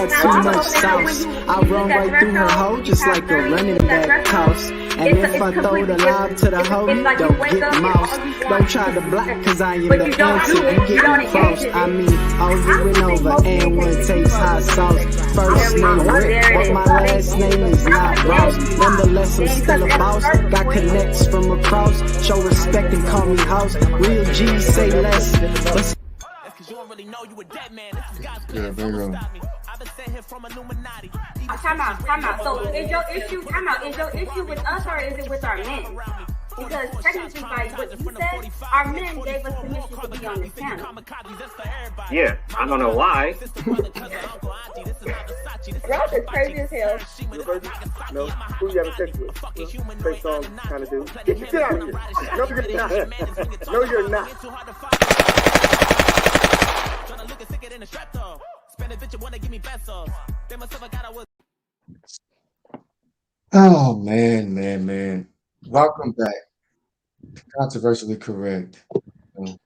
got too much sauce. I run right through her hoe just like a running back toss. And if I throw the lob to the hoe, you don't get mouse. Don't try to block, cause I am the answer. You get crossed. I mean, over and over, and one takes hot sauce. First name Rick, but my last name is not Ross. Nonetheless, I'm still a boss. Got connects from across. Show respect and call me house. Real G's say less. But you don't really know you a dead man. This is God's Yeah, there you go. I've been sent here from Illuminati. Time out. So is your issue with us or is it with our men? Because technically, by what you said, our men gave us permission to be on this channel. Yeah, I don't know why. Rob is crazy as hell. No, who you having sex with? Fake song kind of dude. Get out of here. No, you're not. No, you're not. Oh man. Welcome back. Controversially correct.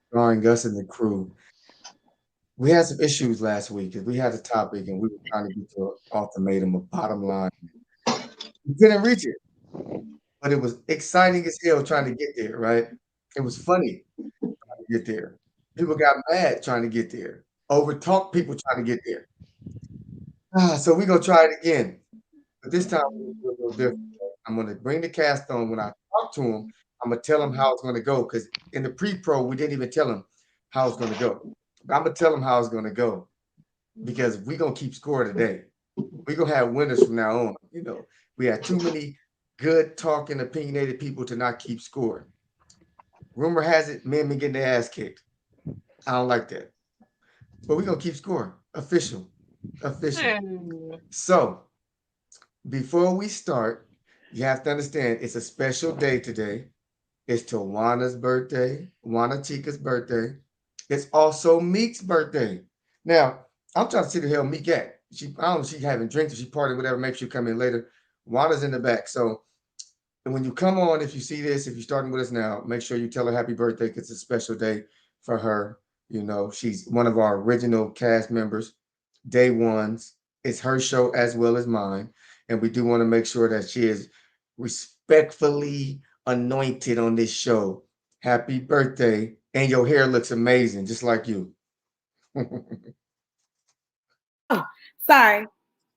Starring us and the crew. We had some issues last week because we had a topic and we were trying to get to an ultimatum, a bottom line. We didn't reach it, but it was exciting as hell trying to get there, right? It was funny trying to get there. People got mad trying to get there. Overtalk people trying to get there. So we're going to try it again. But this time, we're going to do a little different. I'm going to bring the cast on. When I talk to him, I'm going to tell him how it's going to go. Because in the pre-pro, we didn't even tell him how it's going to go. But I'm going to tell him how it's going to go. Because we're going to keep score today. We're going to have winners from now on. You know, we had too many good talking, opinionated people to not keep score. Rumor has it, men been getting their ass kicked. I don't like that. But we're going to keep score. Official. So, before we start, you have to understand it's a special day today. It's Tawana's birthday, Juana Chica's birthday. It's also Meek's birthday. Now, I'm trying to see the hell Meek at. I don't know if she's having drinks, if she partying, whatever, maybe she'll come in later. Juana's in the back. So, when you come on, if you see this, if you're starting with us now, make sure you tell her happy birthday because it's a special day for her. You know, she's one of our original cast members, day ones. It's her show as well as mine. And we do want to make sure that she is respectfully anointed on this show. Happy birthday. And your hair looks amazing, just like you. Sorry.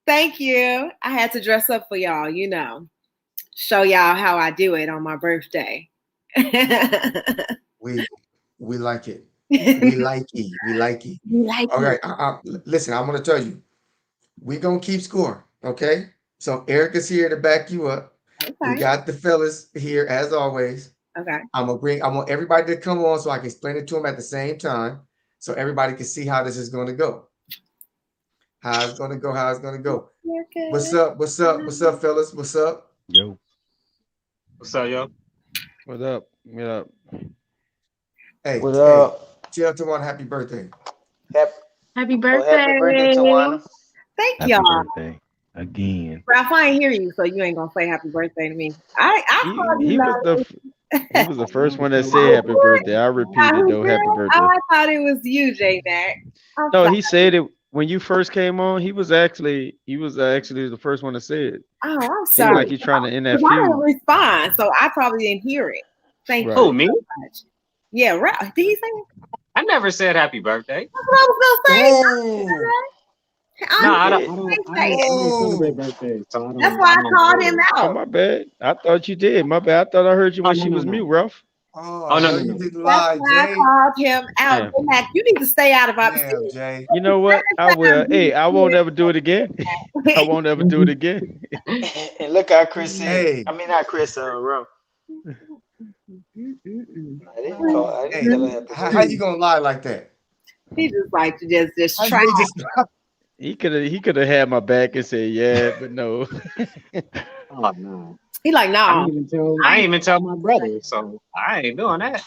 Thank you. I had to dress up for y'all, you know. Show y'all how I do it on my birthday. We like it. We like it. We like it. All right. Listen, I'm going to tell you. We're going to keep score. Okay. So Erica's here to back you up. Okay. We got the fellas here as always. Okay. I want everybody to come on so I can explain it to them at the same time so everybody can see how this is going to go. How it's going to go. Okay. What's up, fellas? What's up? Yo. What's up, yo? What up? Hey, what up? Tell Tawana happy birthday. Happy birthday. Happy birthday, Tawana. Thank Happy y'all. birthday again. Ralph, I ain't hear you, so you ain't gonna say happy birthday to me. He was the first one that said happy birthday. I repeated though, happy birthday. I thought it was you, J-Mac. No, he said it when you first came on. He was actually the first one to say it. Oh, I'm sorry. Like he's trying to end that feud. I didn't respond, so I probably didn't hear it. Thank you. Who, me? So much. Yeah, Ralph. Did he say it? I never said happy birthday. That's what I was gonna say. No, I don't celebrate birthdays. So that's why I called him out. Oh, my bad. I thought you did. My bad. I thought I heard you when she was mute, Ralph. Oh no, you didn't lie, Jay. I called him out. Yeah. You need to stay out of our business. Jay. You know what? I will. Hey, I won't ever do it again. I won't ever do it again. And look how Chris said. Hey. I mean, not Chris, Ralph. How you gonna lie like that? He just like to just try. He could have had my back and said yeah, but no. Oh no. He like no. I ain't even tell my brother, so I ain't doing that.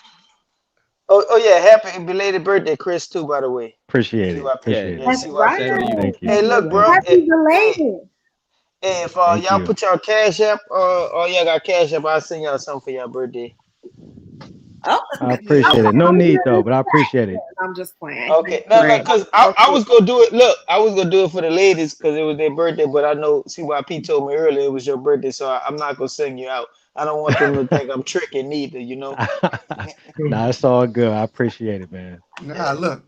Oh yeah, happy belated birthday, Chris, too, by the way. Appreciate it. Appreciate it. That's right. Thank you. Hey, look, bro. Happy belated. Hey, if y'all put y'all cash app or y'all got cash app, I'll send y'all something for y'all birthday. Oh, I appreciate it. No need though, but I appreciate it. I'm just playing. Okay, no, no, because I was gonna do it. Look, I was gonna do it for the ladies because it was their birthday, but I know C.Y.P told me earlier it was your birthday, so I'm not gonna sing you out. I don't want them to think I'm tricking neither, you know. Nah, it's all good. I appreciate it, man. Nah, look.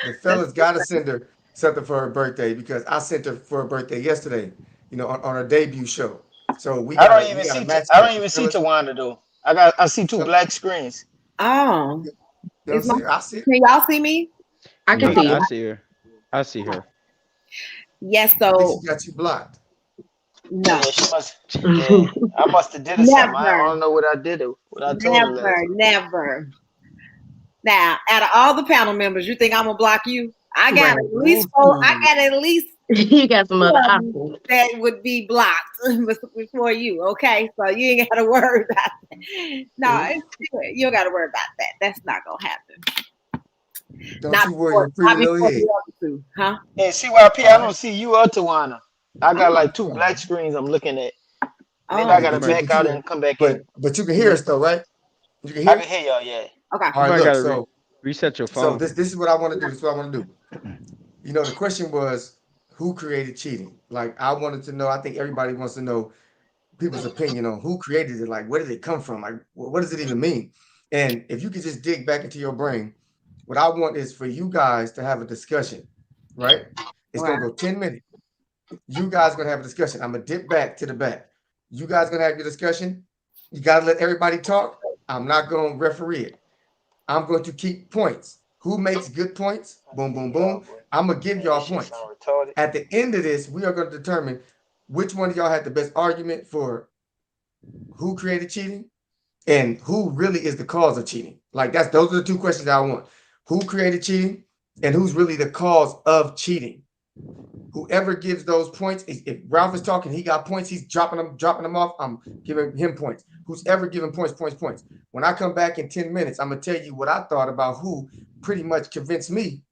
The fellas gotta send her something for her birthday because I sent her for her birthday yesterday, on her debut show. So we I don't gotta we even gotta see. match I don't that. The even see fellas, Tawana though. I see two you know black screens. Oh, what I'm is my saying? I see it. can y'all see me? I can Yeah, see I you. see her. I see her. Yes. I think she So got you blocked. Oh no, yeah, she must. Yeah, I must have did it something. I never, don't know what I did. What I told her last. never. Now, out of all the panel members, you think I'm gonna block you? I got Right. at least four. I got at least You got some two other of them options. that would be blocked before you. Okay, so you ain't got to worry about that. No, you don't got to worry about that. That's not gonna happen. Don't you worry your pretty Not little before head. the other two, huh? Hey, CYP, All I right. don't see you or Tawana. I got Oh, like two black screens I'm looking at. Maybe I oh, Yeah, gotta but you back but you out can and come back in. but you can hear us though, right? You can I can hear? hear y'all. Yeah. okay. All You right, might look, gotta so reset your so phone. this is what I want to do. This is what I want to do. The question was who created cheating? Like I wanted to know, I think everybody wants to know people's opinion on who created it, like where did it come from? Like what does it even mean? And if you could just dig back into your brain, what I want is for you guys to have a discussion, right? It's Wow. gonna go 10 minutes. You guys gonna have a discussion. I'm gonna dip back to the back. You guys gonna have your discussion. You gotta let everybody talk. I'm not gonna referee it. I'm going to keep points. Who makes good points? I Boom, feel boom, y'all, boom. but I'm gonna give man, this y'all shit points. sound retarded. At the end of this, we are going to determine which one of y'all had the best argument for who created cheating and who really is the cause of cheating. Like those are the two questions I want. Who created cheating and who's really the cause of cheating? Whoever gives those points, if Ralph is talking, he got points, he's dropping them off. I'm giving him points. Who's ever giving points. When I come back in 10 minutes, I'm gonna tell you what I thought about who pretty much convinced me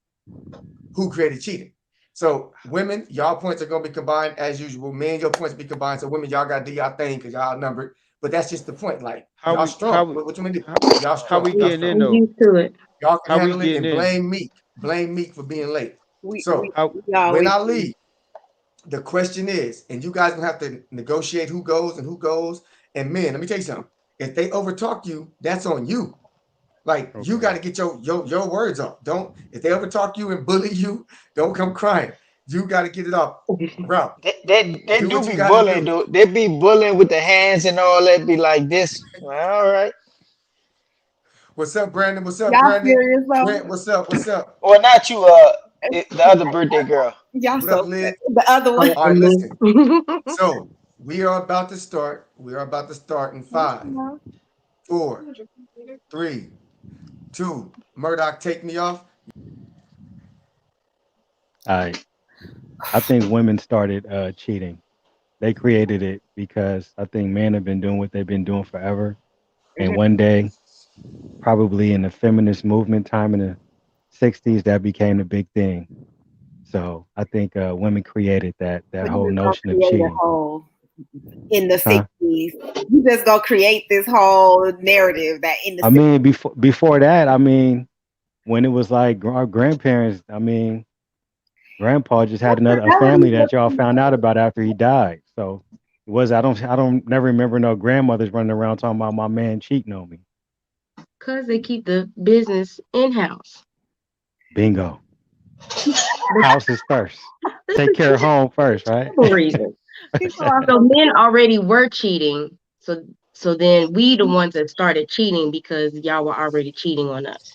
who created cheating. So women, y'all points are gonna be combined as usual. Men, your points be combined. So women, y'all gotta do y'all thing because y'all numbered. But that's just the point. Like How y'all we how strong. we What you mean? how, Y'all how we strong. Y'all getting strong. in I'm though? used to it. Y'all can How we handle it getting and in? blame Meek for being late. We So How when always I leave, the question is, and you guys gonna have to negotiate who goes and who goes. And men, let me tell you something. If they overtalk you, that's on you. Like you got okay. to get your words off. Don't if they overtalk you and bully you, don't come crying. You got to get it off. Ralph, They do do what you be got to bullying, do. though. They be bullying with the hands and all that. Be like this. Well, all right. What's up, Brandon? What's up, y'all Brandon? serious though? Grant, what's up? What's up? Or not you. The other birthday girl. Y'all What up, so Liz? the other one. All right, listen. So we are about to start. We are about to start in 5, 4, 3, 2. Murdoch, take me off. I I think women started cheating. They created it because I think men have been doing what they've been doing forever. And one day, probably in the feminist movement time in the 60s, that became a big thing. So I think women created that But you whole just gonna notion of create a cheating. whole in the Huh? 60s. You just gonna create this whole narrative that in the I 60s. mean, before that, I mean, when it was like our grandparents, I mean, grandpa just had a family that y'all found out about after he died. So it was I don't never remember no grandmothers running around talking about my man cheating on me. Because they keep the business in house. Bingo. That's House is first. Take the care of home first, right? simple reason. People are So so men already were cheating. So then we the ones that started cheating because y'all were already cheating on us.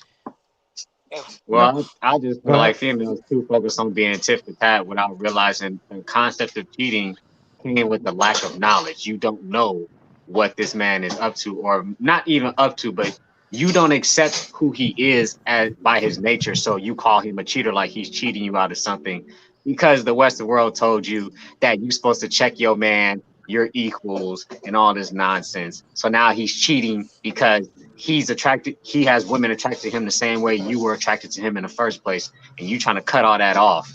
No. Well, I just Go feel ahead. like females too focus on being tit for tat without realizing the concept of cheating came with the lack of knowledge. You don't know what this man is up to, or not even up to, but you don't accept who he is as by his nature. So you call him a cheater, like he's cheating you out of something, because the Western world told you that you're supposed to check your man, your equals, and all this nonsense. So now he's cheating because he has women attracted to him the same way you were attracted to him in the first place, and you trying to cut all that off.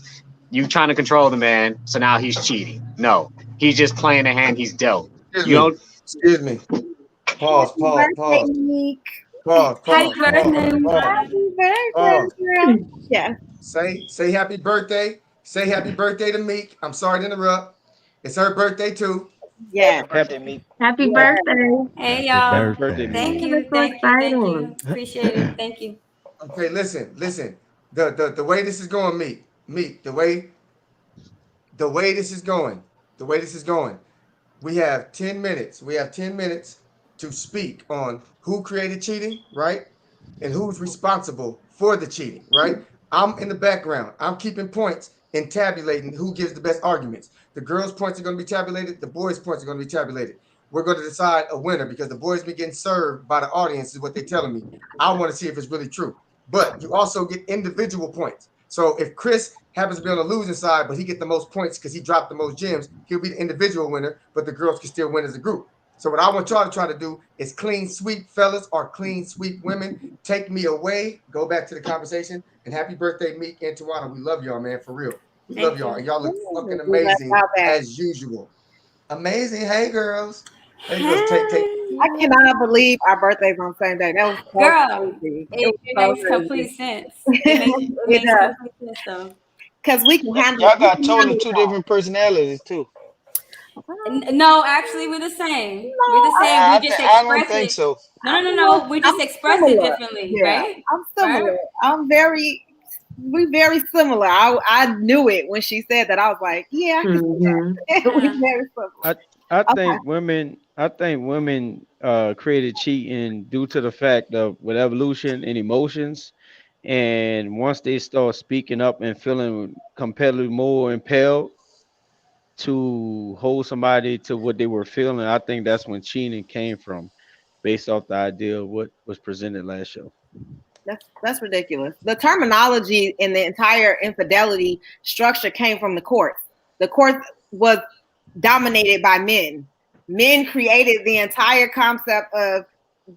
You trying to control the man, so now he's cheating. No, he's just playing the hand he's dealt. Excuse You me. don't. Excuse me. Pause. happy Pause. birthday, Pause. Meek. Pause, Happy pause, pause, birthday, pause, Happy birthday, pause. girl. Yes, Say happy birthday. Say happy birthday to Meek. I'm sorry to interrupt. It's her birthday too. yes, Happy Happy, birthday, Meek. Happy yes. birthday. Hey happy y'all. Happy birthday, Meek. Thank Oh, birthday. that's you, so thank you, thank exciting. you. Appreciate it. Thank you. Okay, listen. The way this is going, Meek, the way this is going, the way this is going. We have 10 minutes. We have 10 minutes to speak on who created cheating, right? And who's responsible for the cheating, right? I'm in the background. I'm keeping points and tabulating who gives the best arguments. The girls' points are going to be tabulated. The boys' points are going to be tabulated. We're going to decide a winner because the boys be getting served by the audience is what they're telling me. I want to see if it's really true. But you also get individual points. So if Chris happens to be on the losing side, but he get the most points because he dropped the most gems, he'll be the individual winner, but the girls can still win as a group. So what I want y'all to try to do is clean sweep fellas or clean sweep women. Take me away. Go back to the conversation. And happy birthday, Meek and Tawana. We love y'all, man, for real. We love Thank y'all. you. And y'all look fucking We left amazing out that. as usual. Amazing. Hey girls. Hey girls. Take I Hey. cannot believe our birthdays on the same day. That was so Girl, crazy. It it, was it so makes complete crazy. sense. It It makes does. complete sense though. Because Y'all we got can totally handle it two all. different personalities too. No, actually, we're the same. No, We're the same. We just I don't express think it. so. No. We I'm just express it similar. differently, Yeah, right? I'm Right? similar. We very similar. I knew it when she said that. I was like, yeah, I can see Hmm. that. We Yeah. very similar. I Okay. think women created cheating due to the fact of with evolution and emotions. And once they start speaking up and feeling competitive more impelled to hold somebody to what they were feeling, I think that's when cheating came from, based off the idea of what was presented last show. That's ridiculous. The terminology in the entire infidelity structure came from the courts. The courts was dominated by men. Men created the entire concept of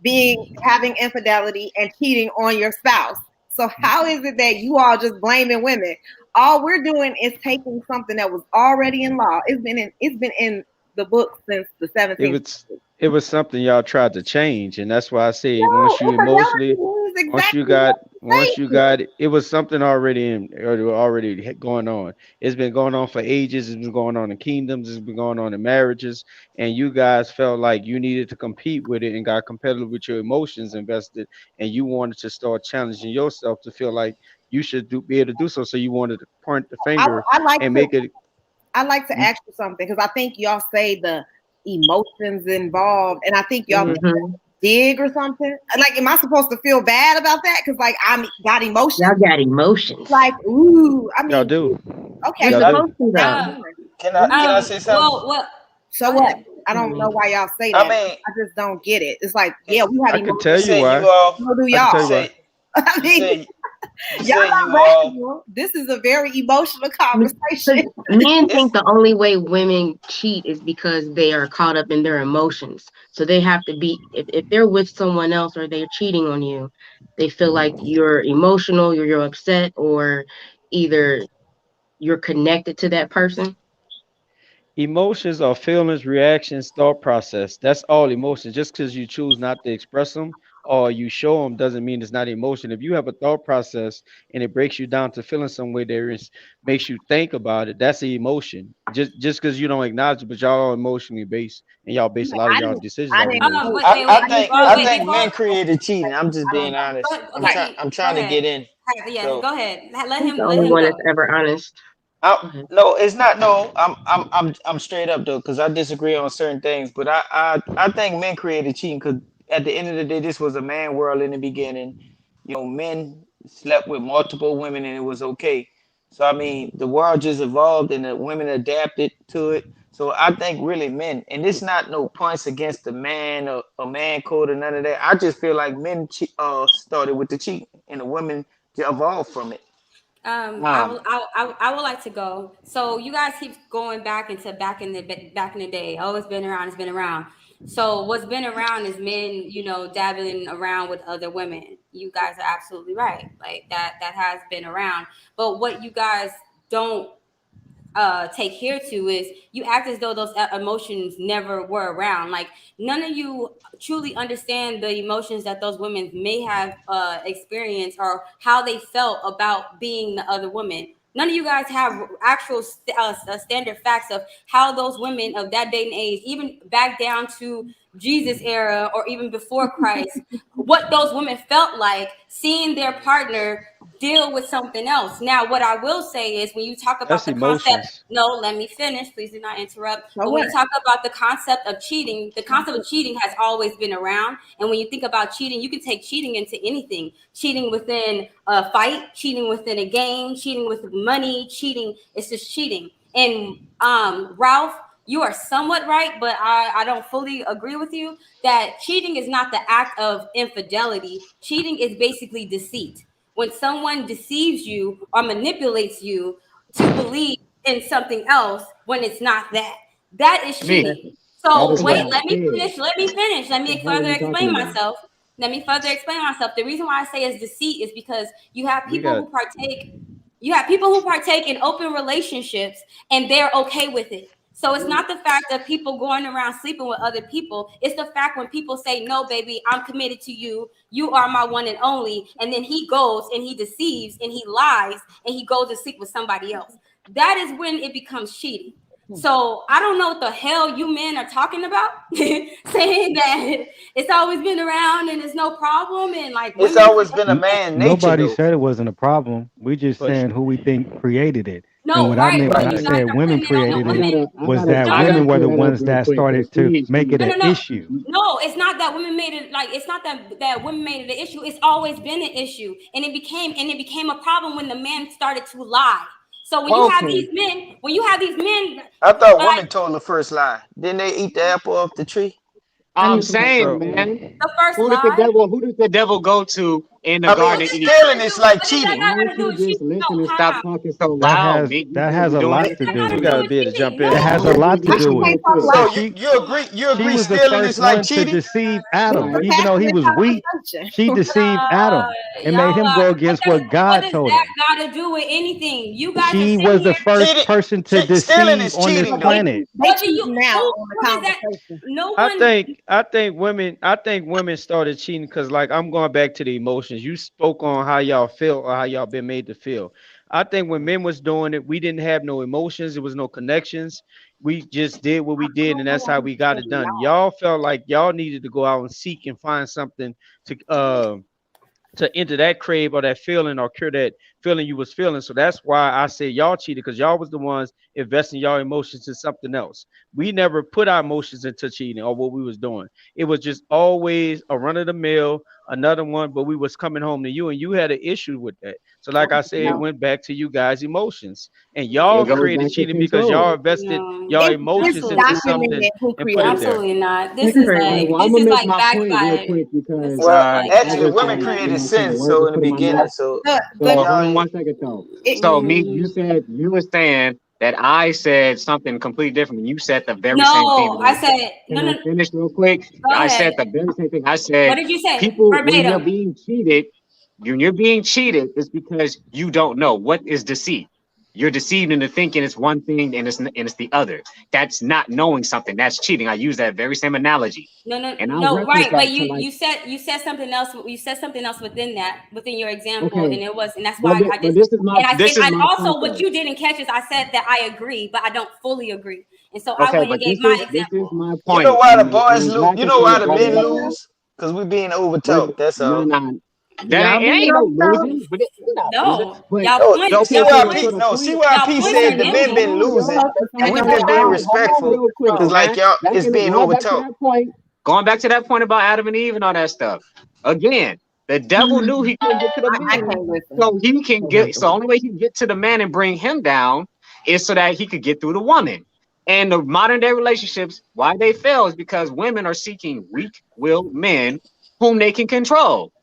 being having infidelity and cheating on your spouse. So how is it that you all just blaming women? All we're doing is taking something that was already in law. It's been in the book since the It 17th was century. it was something y'all tried to change, and that's why I say No, once you infidelity emotionally, means once you exactly what got you're once you saying. got it was something already going on. It's been going on for ages. It's been going on in kingdoms. It's been going on in marriages, and you guys felt like you needed to compete with it and got competitive with your emotions invested, and you wanted to start challenging yourself to feel like you should be able to do so. So you wanted to point the I, finger I like and to make it. I like to You, ask you something because I think y'all say the emotions involved, and I think y'all make Hmm. dig or something. Like, am I supposed to feel bad about that? Because like I got Y'all emotions. got emotions. Like, ooh, I y'all mean, do. okay, We're Y'all so do. supposed to though. Um. Can I say something? Well. so Go what? ahead. I don't know Mhm. why y'all say I that. mean, I just don't get it. It's like, it, yeah, we have I could you tell emotions. you say you why. all So do I could you tell y'all. you why. say I you mean, say you y'all say you not all rational. This is a very emotional Because conversation. men it's think the only way women cheat is because they are caught up in their emotions. So they have to be, if they're with someone else or they're cheating on you, they feel like you're emotional, you're upset, or either you're connected to that person. Emotions are feelings, reactions, thought process. That's all emotions. Just because you choose not to express them or you show them doesn't mean it's not emotion. If you have a thought process and it breaks you down to feeling some way there is makes you think about it, that's the emotion. Just because you don't acknowledge it, but y'all are emotionally based and y'all base a lot of I y'all didn't. decisions I off didn't emotion. say. I didn't say I Wait, think before. men created cheating. I'm just I don't being know. honest. Okay. I'm Go trying to ahead. get in. Yeah. So Go ahead. He's the Let only him one go. that's ever honest. I Go ahead. no, it's not. No, I'm straight up though, because I disagree on certain things. But I think men created cheating because at the end of the day, this was a man world in the beginning. Men slept with multiple women and it was okay. So I mean, the world just evolved and the women adapted to it. So I think really men, and it's not no points against the man or a man code or none of that. I just feel like men started with the cheating and the women evolved from it. Um, I would like to go. So you guys keep going back into back in the day. Oh, it's been around. It's been around. So what's been around is men, dabbling around with other women. You guys are absolutely right. Like that has been around. But what you guys don't take here to is you act as though those emotions never were around. Like none of you truly understand the emotions that those women may have experienced or how they felt about being the other woman. None of you guys have actual standard facts of how those women of that day and age, even back down to Jesus era or even before Christ, what those women felt like seeing their partner deal with something else. Now, what I will say is when you talk about That's the concept, emotions. no, let me finish. Please do not interrupt. So But when what? you talk about the concept of cheating, the concept of cheating has always been around. And when you think about cheating, you can take cheating into anything. Cheating within a fight, cheating within a game, cheating with money, cheating. It's just cheating. And Ralph, you are somewhat right, but I don't fully agree with you that cheating is not the act of infidelity. Cheating is basically deceit. When someone deceives you or manipulates you to believe in something else when it's not that, that is Me. cheating. That So is what wait, I let me said. finish. Let me finish. Let What the me hell are further you talking explain about? myself. Let me further explain myself. The reason why I say it's deceit is because you have We people got who partake you have people who partake in open relationships and they're okay with it. So it's not the fact of people going around sleeping with other people. It's the fact when people say, no, baby, I'm committed to you. You are my one and only. And then he goes and he deceives and he lies and he goes to sleep with somebody else. That is when it becomes cheating. So I don't know what the hell you men are talking about, saying that it's always been around and it's no problem. And like It's women always create been a man nature Nobody though. said it wasn't a problem. We just but saying who we think created it. And no, what I right. meant But when you I Right. guys said are women putting it on the created I it women. gotta I was gotta that I No, gotta women were the clear that up ones real that quick started because to see, make it no, an no, no. issue. No, it's not that women made it like it's not that women made it an issue. It's always been an issue. And it became a problem when the man started to lie. So okay. when you have these men I thought like women told the first lie. Didn't they eat the apple off the tree? I'm I'm just saying, saying, bro, man. man, the first lie, who does the devil go to in the I mean, Garden of Eden? stealing is like what does that cheating. got Why to don't do you with just cheating? listen No, and time stop Stop out. talking so so That much? loud, has me. that You has a doing What lot does it? to that do got you to with do gotta it. with be able to jump cheating? in That there. has No. a Let me lot to get do in with real it. quick. So She you agree she was the stealing first is like one to cheating? deceive This Adam. is Right. Even though he happening was weak, conversation. she deceived Adam and made Y'all him are go against what what God does told that him. got to do with anything? You guys are She sitting was the here. first Cheating, person to stealing deceive is on this cheating though. planet. They What do you cheating now who on the what is that? conversation. No I one. think women started cheating because like I'm going back to the emotions. You spoke on how y'all feel or how y'all been made to feel. I think when men was doing it, we didn't have no emotions. There was no connections. We just did what we I did, and don't know that's why how people we got it saying done. y'all. Y'all felt like y'all needed to go out and seek and find something to enter that crave or that feeling or cure that feeling you was feeling. So that's why I say y'all cheated because y'all was the ones investing y'all emotions in something else. We never put our emotions into cheating or what we was doing. It was just always a run of the mill, another one, but we was coming home to you and you had an issue with that. So like I said, it No, went back to you guys' emotions. And It y'all goes created back to cheating because y'all control. invested no, y'all It's emotions absolutely into not. something documented who and put it created it. there. Absolutely not. That's All right, crazy. well, I'm gonna make my point real Backfire. quick This because is Well, like I actually, just women gotta, backfiring. you created know, put the sin, words so and in the put it in my beginning, mouth. so So y'all hold on ain't. one second though. It, So me, You Mm, said you were saying that I said something completely different. You said the very same thing. no, I said no, Can I no. finish real quick? Go I ahead. said the very same thing. I What said did you say? people, when you're Verbatim. being cheated, when you're being cheated, it's because you don't know what is deceit. You're deceived into thinking it's one thing and it's the other. That's not knowing something. That's cheating. I use that very same analogy, No, no, and I'll no. reference Right, but that you to like, you said something else. You said something else within that within your example, okay, and that's why I but just this is my this is and my also point what though. you didn't catch is I said that I agree, but I don't fully agree, and so I okay, went and but gave my This is example. my You know point. why the and boys I'm lose? glad You that know you why the brought it men up though. lose? Because we being over Wait, talked. That's no, all. no, That yeah, I ain't mean, no losing, no, but we're not losing. No, but y'all No, point, no. okay, y'all so CYP, point, the no. point. y'all CYP points are said the Hold men empty. been on, losing, y'all. and we've Hold been being on, hold on, respectful. real quick, Cause like man. y'all, Back it's in being going over back to talked. that point. Going back to that point about Adam and Eve and all that stuff. Again, the devil knew he couldn't get to the I man, can't listen. so he can get. So the only way he can get to the man and bring him down is so that he could get through the woman. And the modern day relationships, why they fail is because women are seeking weak-willed men whom they can control.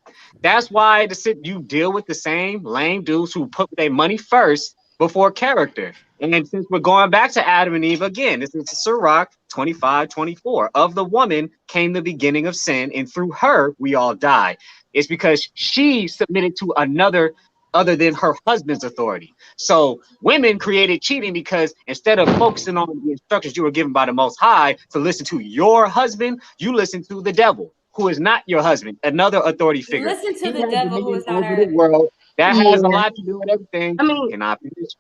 That's why you deal with the same lame dudes who put their money first before character. And since we're going back to Adam and Eve again, this is Sirach 25:24. Of the woman came the beginning of sin, and through her we all die. It's because she submitted to another other than her husband's authority. So women created cheating because instead of focusing on the instructions you were given by the Most High to listen to your husband, you listen to the devil, who is not your husband, another authority figure. Listen to He the has devil who dominion is not over the our. world. That has a Yeah. lot to do with everything. I mean, Can I finish?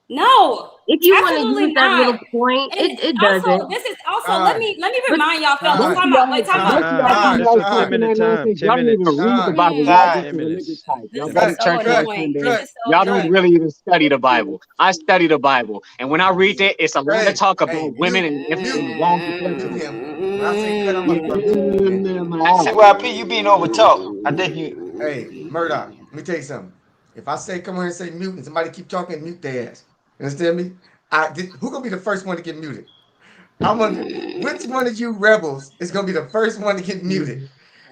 No, if you want to absolutely use that not. little point, And it also, doesn't. this is also let Time, me But remind y'all, fellas. time, Most of Time out. y'all, Wait, time most out. of y'all Time be out. This like is 10 talking minute that time. nonsense. 10 Y'all don't even minutes. read the time, Bible. Y'all Time. just 10 a religious minutes. type. Y'all This go is to cut, so church one cut, annoying. Sunday. This cut, is so Y'all don't cut. annoying. really even study the Bible. I study the Bible, and when I read it, it's a lot of Hey, talk hey, about women mute, and mute, emphasis wrong mute perspective. him. When I say cut, I'm Yeah, gonna start muting you, man. C.Y.P. You being over talk. I think you. Hey, Murdoch, let me tell you something. If I say come on here and say mute, and somebody keep talking, mute their ass. You understand me? Who gonna be the first one to get muted? I'm gonna. Which one of you rebels is gonna be the first one to get muted?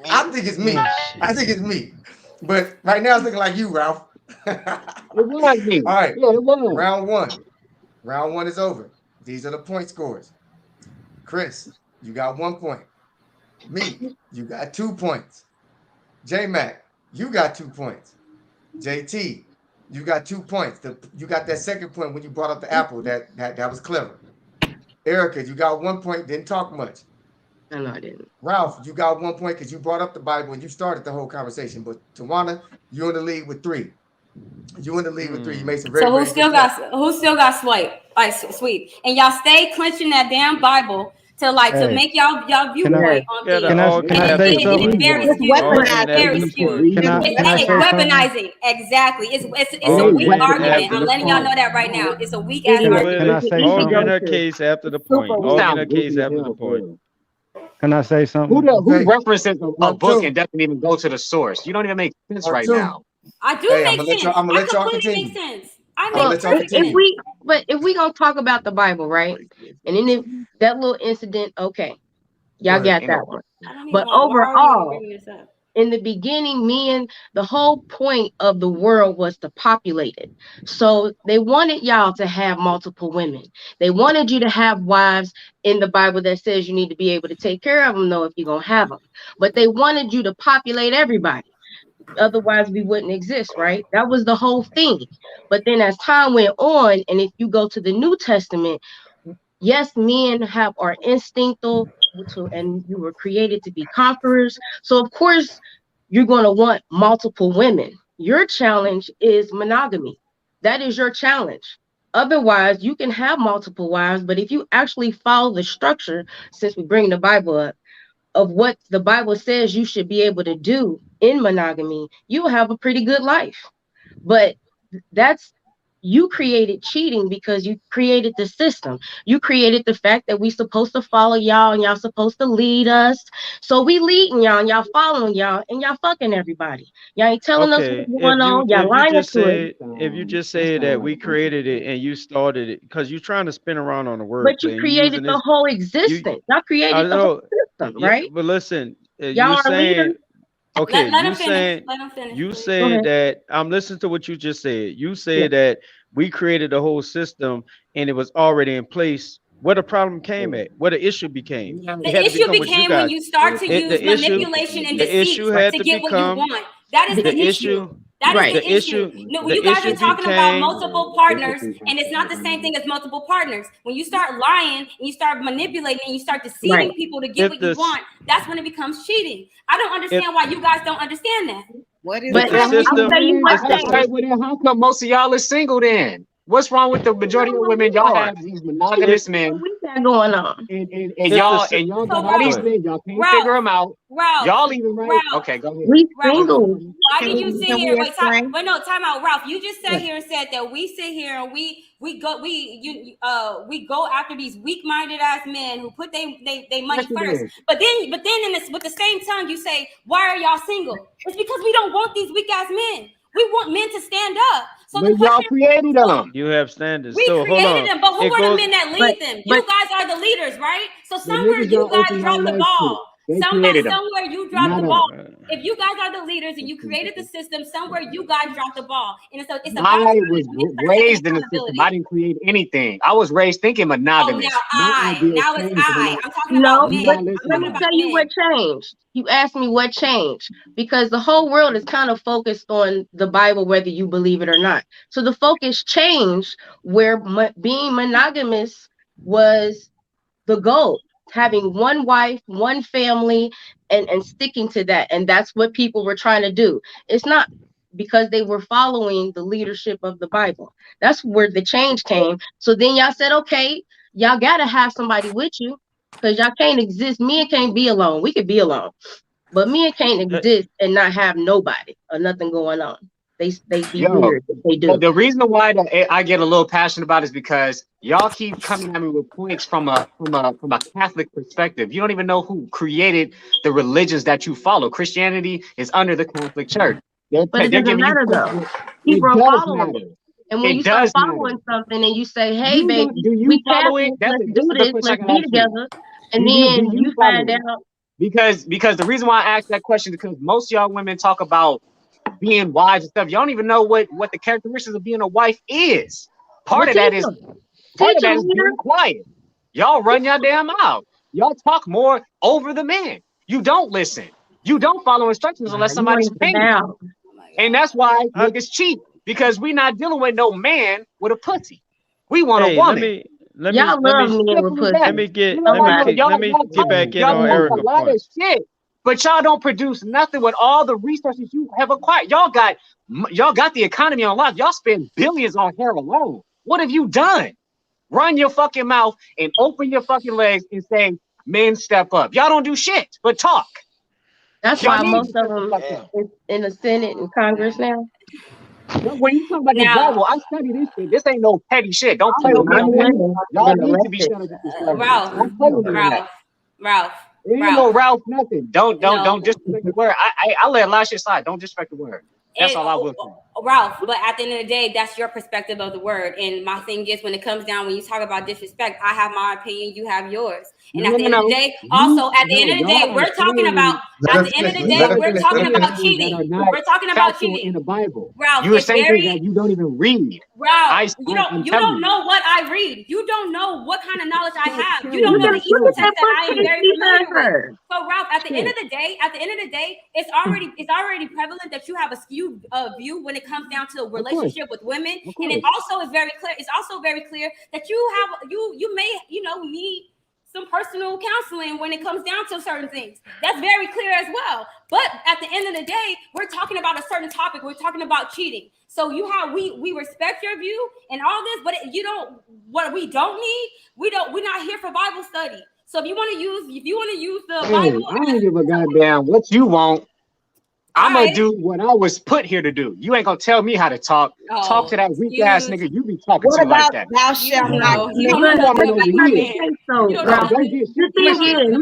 I Me. think it's Oh me. shit. I think it's me. But right now it's looking like you, Ralph. All It was me. right, Yeah, it was. round one. Round one is over. These are the point scores. Chris, you got 1 point. Meek, you got 2 points. J Mac, you got 2 points. JT, you got 2 points. You got that second point when you brought up the apple. That was clever. Erica, you got 1 point. Didn't talk much. no, I didn't. Ralph, you got 1 point because you brought up the Bible and you started the whole conversation. But Tawana, you're in the lead with 3. You in the lead with 3. You made some very, So very good points. who still got swipe? Like sweet. And y'all stay clenching that damn Bible to Hey, make y'all can I viewpoint on Yeah, things. all can And I giving it, after say it, the it is something? point, very though. It's skewed. All weaponized. giving It's after very the skewed. point. Can I It's can I It's say weaponized. something? weaponizing. Exactly. It's a All weak giving argument. after I'm the letting y'all point. know that right now. It's a weak It ass is. Can I argument. It's an say All easy giving something? go her to. case after the It's super point. You All weak. giving sound her case goofy as after the hell for point. real. Can I say something? Who Okay. references a Part book 2. and doesn't even go to the source? You don't even make sense Part right 2. now. I do Hey, make sense. I'm gonna I let y'all completely make continue. sense. I I'm gonna make Well, let y'all perfect if continue. sense. we gonna talk about the Bible, right? And then if that little incident, okay, Go y'all ahead. got Ain't that no. one. I don't even But want. Why are we even overall, bringing this up? in the beginning, the whole point of the world was to populate it. So they wanted y'all to have multiple women. They wanted you to have wives in the Bible that says you need to be able to take care of them, though, if you're going to have them. But they wanted you to populate everybody. Otherwise, we wouldn't exist, right? That was the whole thing. But then as time went on, and if you go to the New Testament, yes, men have our instinctual and you were created to be conquerors. So of course you're going to want multiple women. Your challenge is monogamy. That is your challenge. Otherwise, you can have multiple wives, but if you actually follow the structure, since we bring the Bible up, of what the Bible says you should be able to do in monogamy, you'll have a pretty good life. But that's you created cheating because you created the system. You created the fact that we supposed to follow y'all and y'all supposed to lead us. So we leading y'all and y'all following y'all and y'all fucking everybody. Y'all ain't telling us Okay, what's going on. Y'all if you lying just to us. said That that sound like we a bunch of created it and you started it because you're trying to spin around on the But you wordplay and created using the this whole you existence. Y'all I created the whole know system, yeah, right? but listen, Y'all you are leaders. saying okay, Let him finish. Let him finish, you please. Go said ahead. that I'm listening to what you just said. You Yeah. said that we created the whole system and it was already in place. Where the problem came at, where the issue became. It The had to issue become what you became when guys. you start to use The issue, manipulation and the deceit issue had to to get what you become want. That is the the issue. issue. That is Right. the The issue. issue, No, you the guys are issue talking about became multiple partners, and it's not the same thing as multiple partners. When you start lying and you start manipulating and you start Right. deceiving people to get if what you this want, that's when it becomes cheating. I don't if understand why you guys don't understand that. What is if But the Then how I'll come, system, tell you man? one if All the thing. right, well then how come most of y'all is single then? What's wrong with the majority of Well, women? we Y'all are. have these if monogamous What men, we got going on? and if the y'all So got all these what men. Y'all can't figure Ralph, them out. Ralph, Y'all even right. Ralph, Okay, go ahead. We Ralph. single. Why Can did you we sit can here? we explain? Wait, no, time out, Ralph. You just sat Yeah. here and said that we sit here and we go after these weak-minded ass men who put they Yes, money it first. is. But then in this with the same tongue you say, why are y'all single? It's because we don't want these weak ass men. We want men to stand up. So the But y'all question created is, them. you have standards. we So hold created on. them, but who It are the goes men that But lead them? You but guys are the leaders, right? So The somewhere niggas you y'all guys open y'all dropped the legs to. ball. They created them. Somewhere you dropped the Not ball. us. If you guys are the leaders and you created the system, somewhere you guys dropped the ball. And it's about I was raised in the system. I didn't create anything. I was raised thinking monogamous. Now it's I. I'm talking about No, men. but I'm let talking me about tell you men. what changed. You asked me what changed because the whole world is kind of focused on the Bible, whether you believe it or not. So the focus changed where being monogamous was the goal, having one wife, one family, and sticking to that. And that's what people were trying to do. It's not because they were following the leadership of the Bible. That's where the change came. So then y'all said, okay, y'all got to have somebody with you because y'all can't exist. Men can't be alone. We could be alone, but men can't exist and not have nobody or nothing going on. They be weird if they do. The reason why I get a little passionate about it is because y'all keep coming at me with points from a Catholic perspective. You don't even know who created the religions that you follow. Christianity is under the Catholic Church. But it doesn't matter though. People are following it. And when you start following something and you say, hey, baby, we Catholics, let's do this, let's be together. And then you find out. Because the reason why I asked that question is because most of y'all women talk about being wives and stuff. Y'all don't even know what the characteristics of being a wife is. Part of that is being quiet. Y'all run your damn mouth. Y'all talk more over the men. You don't listen. You don't follow instructions unless somebody's paying you. And that's why niggas cheat, because we not dealing with no man with a pussy. We want a woman. Let me get back in on Erica's a lot point. of shit, but y'all don't produce nothing with all the resources you have acquired. Y'all got the economy on lock. Y'all spend billions on hair alone. What have you done? Run your fucking mouth and open your fucking legs and say, men step up. Y'all don't do shit but talk. That's why most of them is in the Senate and Congress now. When you talk about the Bible, I study this shit. This ain't no petty shit. Don't play with me on that. Y'all need to be shut up with this stuff. Ralph. There ain't no Ralph nothing. Don't disrespect the word. I let a lot of shit slide. Don't disrespect the word. That's all I will say. Ralph, but at the end of the day, that's your perspective of the word. And my thing is, when it comes down, when you talk about disrespect, I have my opinion, you have yours. And at the end of the day, we're talking about cheating. We're talking about cheating in the Bible. Ralph, you were saying things that you don't even read. Ralph, you don't know what I read. You don't know what kind of knowledge I have. You don't know the evil text that I am very familiar with. So Ralph, at the end of the day, it's already prevalent that you have a skewed view when it comes down to a relationship with women. And it also is very clear. It's also very clear that you may need some personal counseling when it comes down to certain things. That's very clear as well. But at the end of the day, we're talking about a certain topic. We're talking about cheating. So we respect your view and all this, but what we don't need, we're not here for Bible study. So if you want to use the Bible, I don't give a goddamn what you want. I'm gonna do what I was put here to do. You ain't gonna tell me how to talk. Talk to that weak ass nigga you be talking to like that. Thou shalt not You're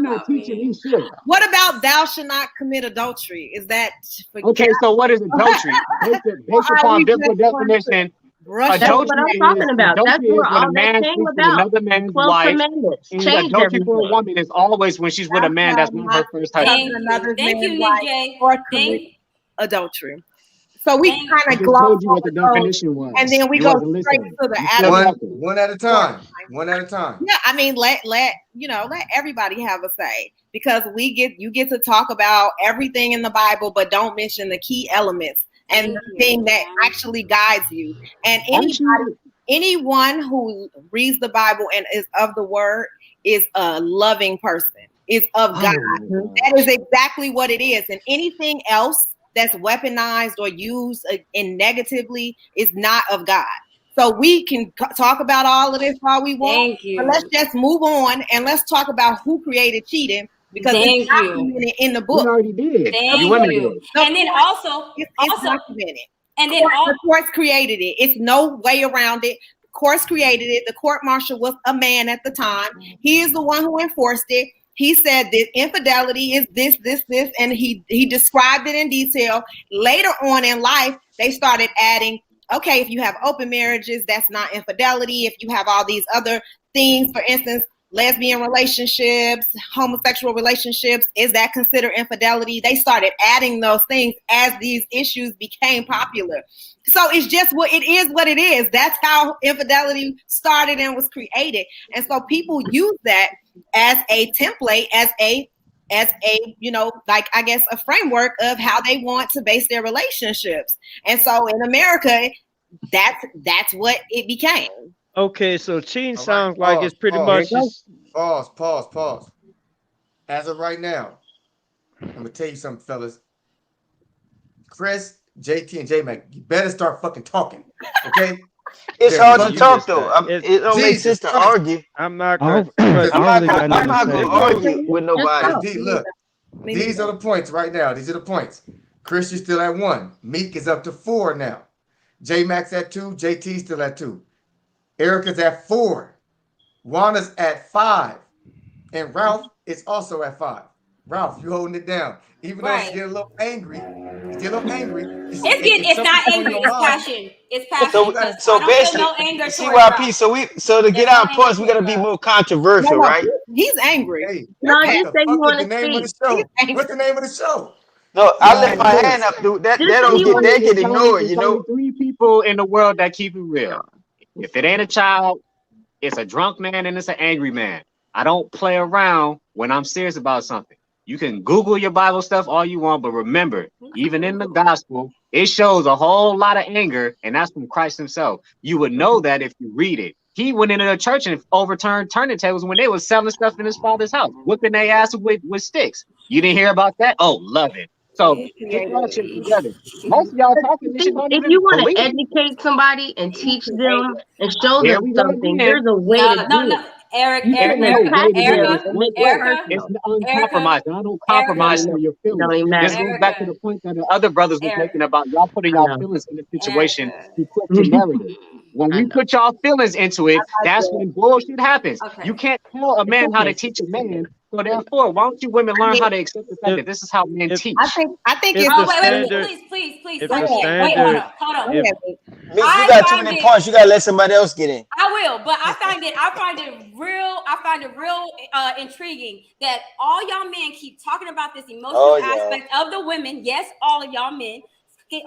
not teaching me shit. What about thou shalt not commit adultery? Is that okay? So what is adultery? Based upon biblical definition, adultery is when a man sleeps with another man's wife. And adultery for a woman is always when she's with a man that's not her first husband. Thank you, Nick J. Or commit adultery. So we kind of glossed what the definition was, and then we go straight to the adult. One at a time. One at a time. Yeah, I mean, let everybody have a say, because you get to talk about everything in the Bible, but don't mention the key elements and the thing that actually guides you. And anyone who reads the Bible and is of the word is a loving person, is of God. That is exactly what it is. And anything else that's weaponized or used in negatively is not of God. So we can talk about all of this all we want, but let's just move on and let's talk about who created cheating, because it's documented in the book. You already did. Thank you. And then also, it's documented. And then the courts created it. It's no way around it. The courts created it. The court marshal was a man at the time. He is the one who enforced it. He said that infidelity is this, and he described it in detail. Later on in life, they started adding, okay, if you have open marriages, that's not infidelity. If you have all these other things, for instance, lesbian relationships, homosexual relationships, is that considered infidelity? They started adding those things as these issues became popular. So it's just what it is, what it is. That's how infidelity started and was created. And so people use that as a template, as a like, I guess, a framework of how they want to base their relationships. And so in America, that's what it became. Okay, so cheating All right, sounds like pause, it's pretty pause, much just pause. As of right now, I'm gonna tell you something, fellas. Chris, JT, and J Mac, you better start fucking talking. Okay? It's They're hard to fucking you talk just though. it's It don't make Jesus sense to Christ. argue. I'm not I gonna don't, but I don't really got I'm nothing to not say. gonna argue with Just nobody. talk. D, look, these are the points right now. These are the points. Chris, you're still at 1. Meek is up to 4 now. J Max at 2. JT still at 2. Erica's at 4. Wanda's at 5. And Ralph is also at 5. Ralph, you holding it down. Even though she's Right. getting a little angry, you're still a little angry. It's Something's not on angry. your It's mind. passion. It's Okay, passion you because gotta I So don't feel basically, no anger towards CYP. Ralph. So to get There's no our anger points, we gotta towards be Ralph. more controversial, No, right? he's angry. hey, No, what just the say you fuck is want the to name of the speak. show? What's the name of the show? No, I Man, lift my listen, hand up, dude. That Just say don't you get want they to can speak. ignore it, it's you only know. 3 people in the world that keep it real. If it ain't a child, it's a drunk man and it's an angry man. I don't play around when I'm serious about something. You can Google your Bible stuff all you want, but remember, even in the gospel, it shows a whole lot of anger, and that's from Christ himself. You would know that if you read it. He went into a church and overturned turning tables when they was selling stuff in his father's house, whipping their ass with sticks. You didn't hear about that? Oh, love it. So He get created that shit together. it. Most of y'all talking this shit don't If you even want to believe it. educate somebody and He teach them created. and show Here them we go something, again. there's a way No, to no, do no. it. Eric, You It Eric, shouldn't ain't no Erica, attack way to do it. them It's Erica, and one make it way. Erica, It's personal. Erica, uncompromised. And I don't Erica, compromise I for know. your It don't feelings. even This matter. goes back to Erica, the point that the other brothers was Erica, making about y'all putting I y'all know. feelings in the situation Erica. to push the narrative. When I we know. put y'all feelings into it, that's when bullshit happens. You Okay. can't tell a It's man how to okay. teach a man. So therefore, why don't you women I learn mean, how to accept the fact if that this is how men if I teach? think if it's the Oh, the standard please, if Go the Cynthia. ahead. Wait, standard hold on. go if ahead, Vic. Meek, you I got too find many it. points. You gotta let somebody else get in. I will, but I find it real intriguing that all y'all men keep talking about this emotional Oh yeah. aspect of the women. Yes, all of y'all men.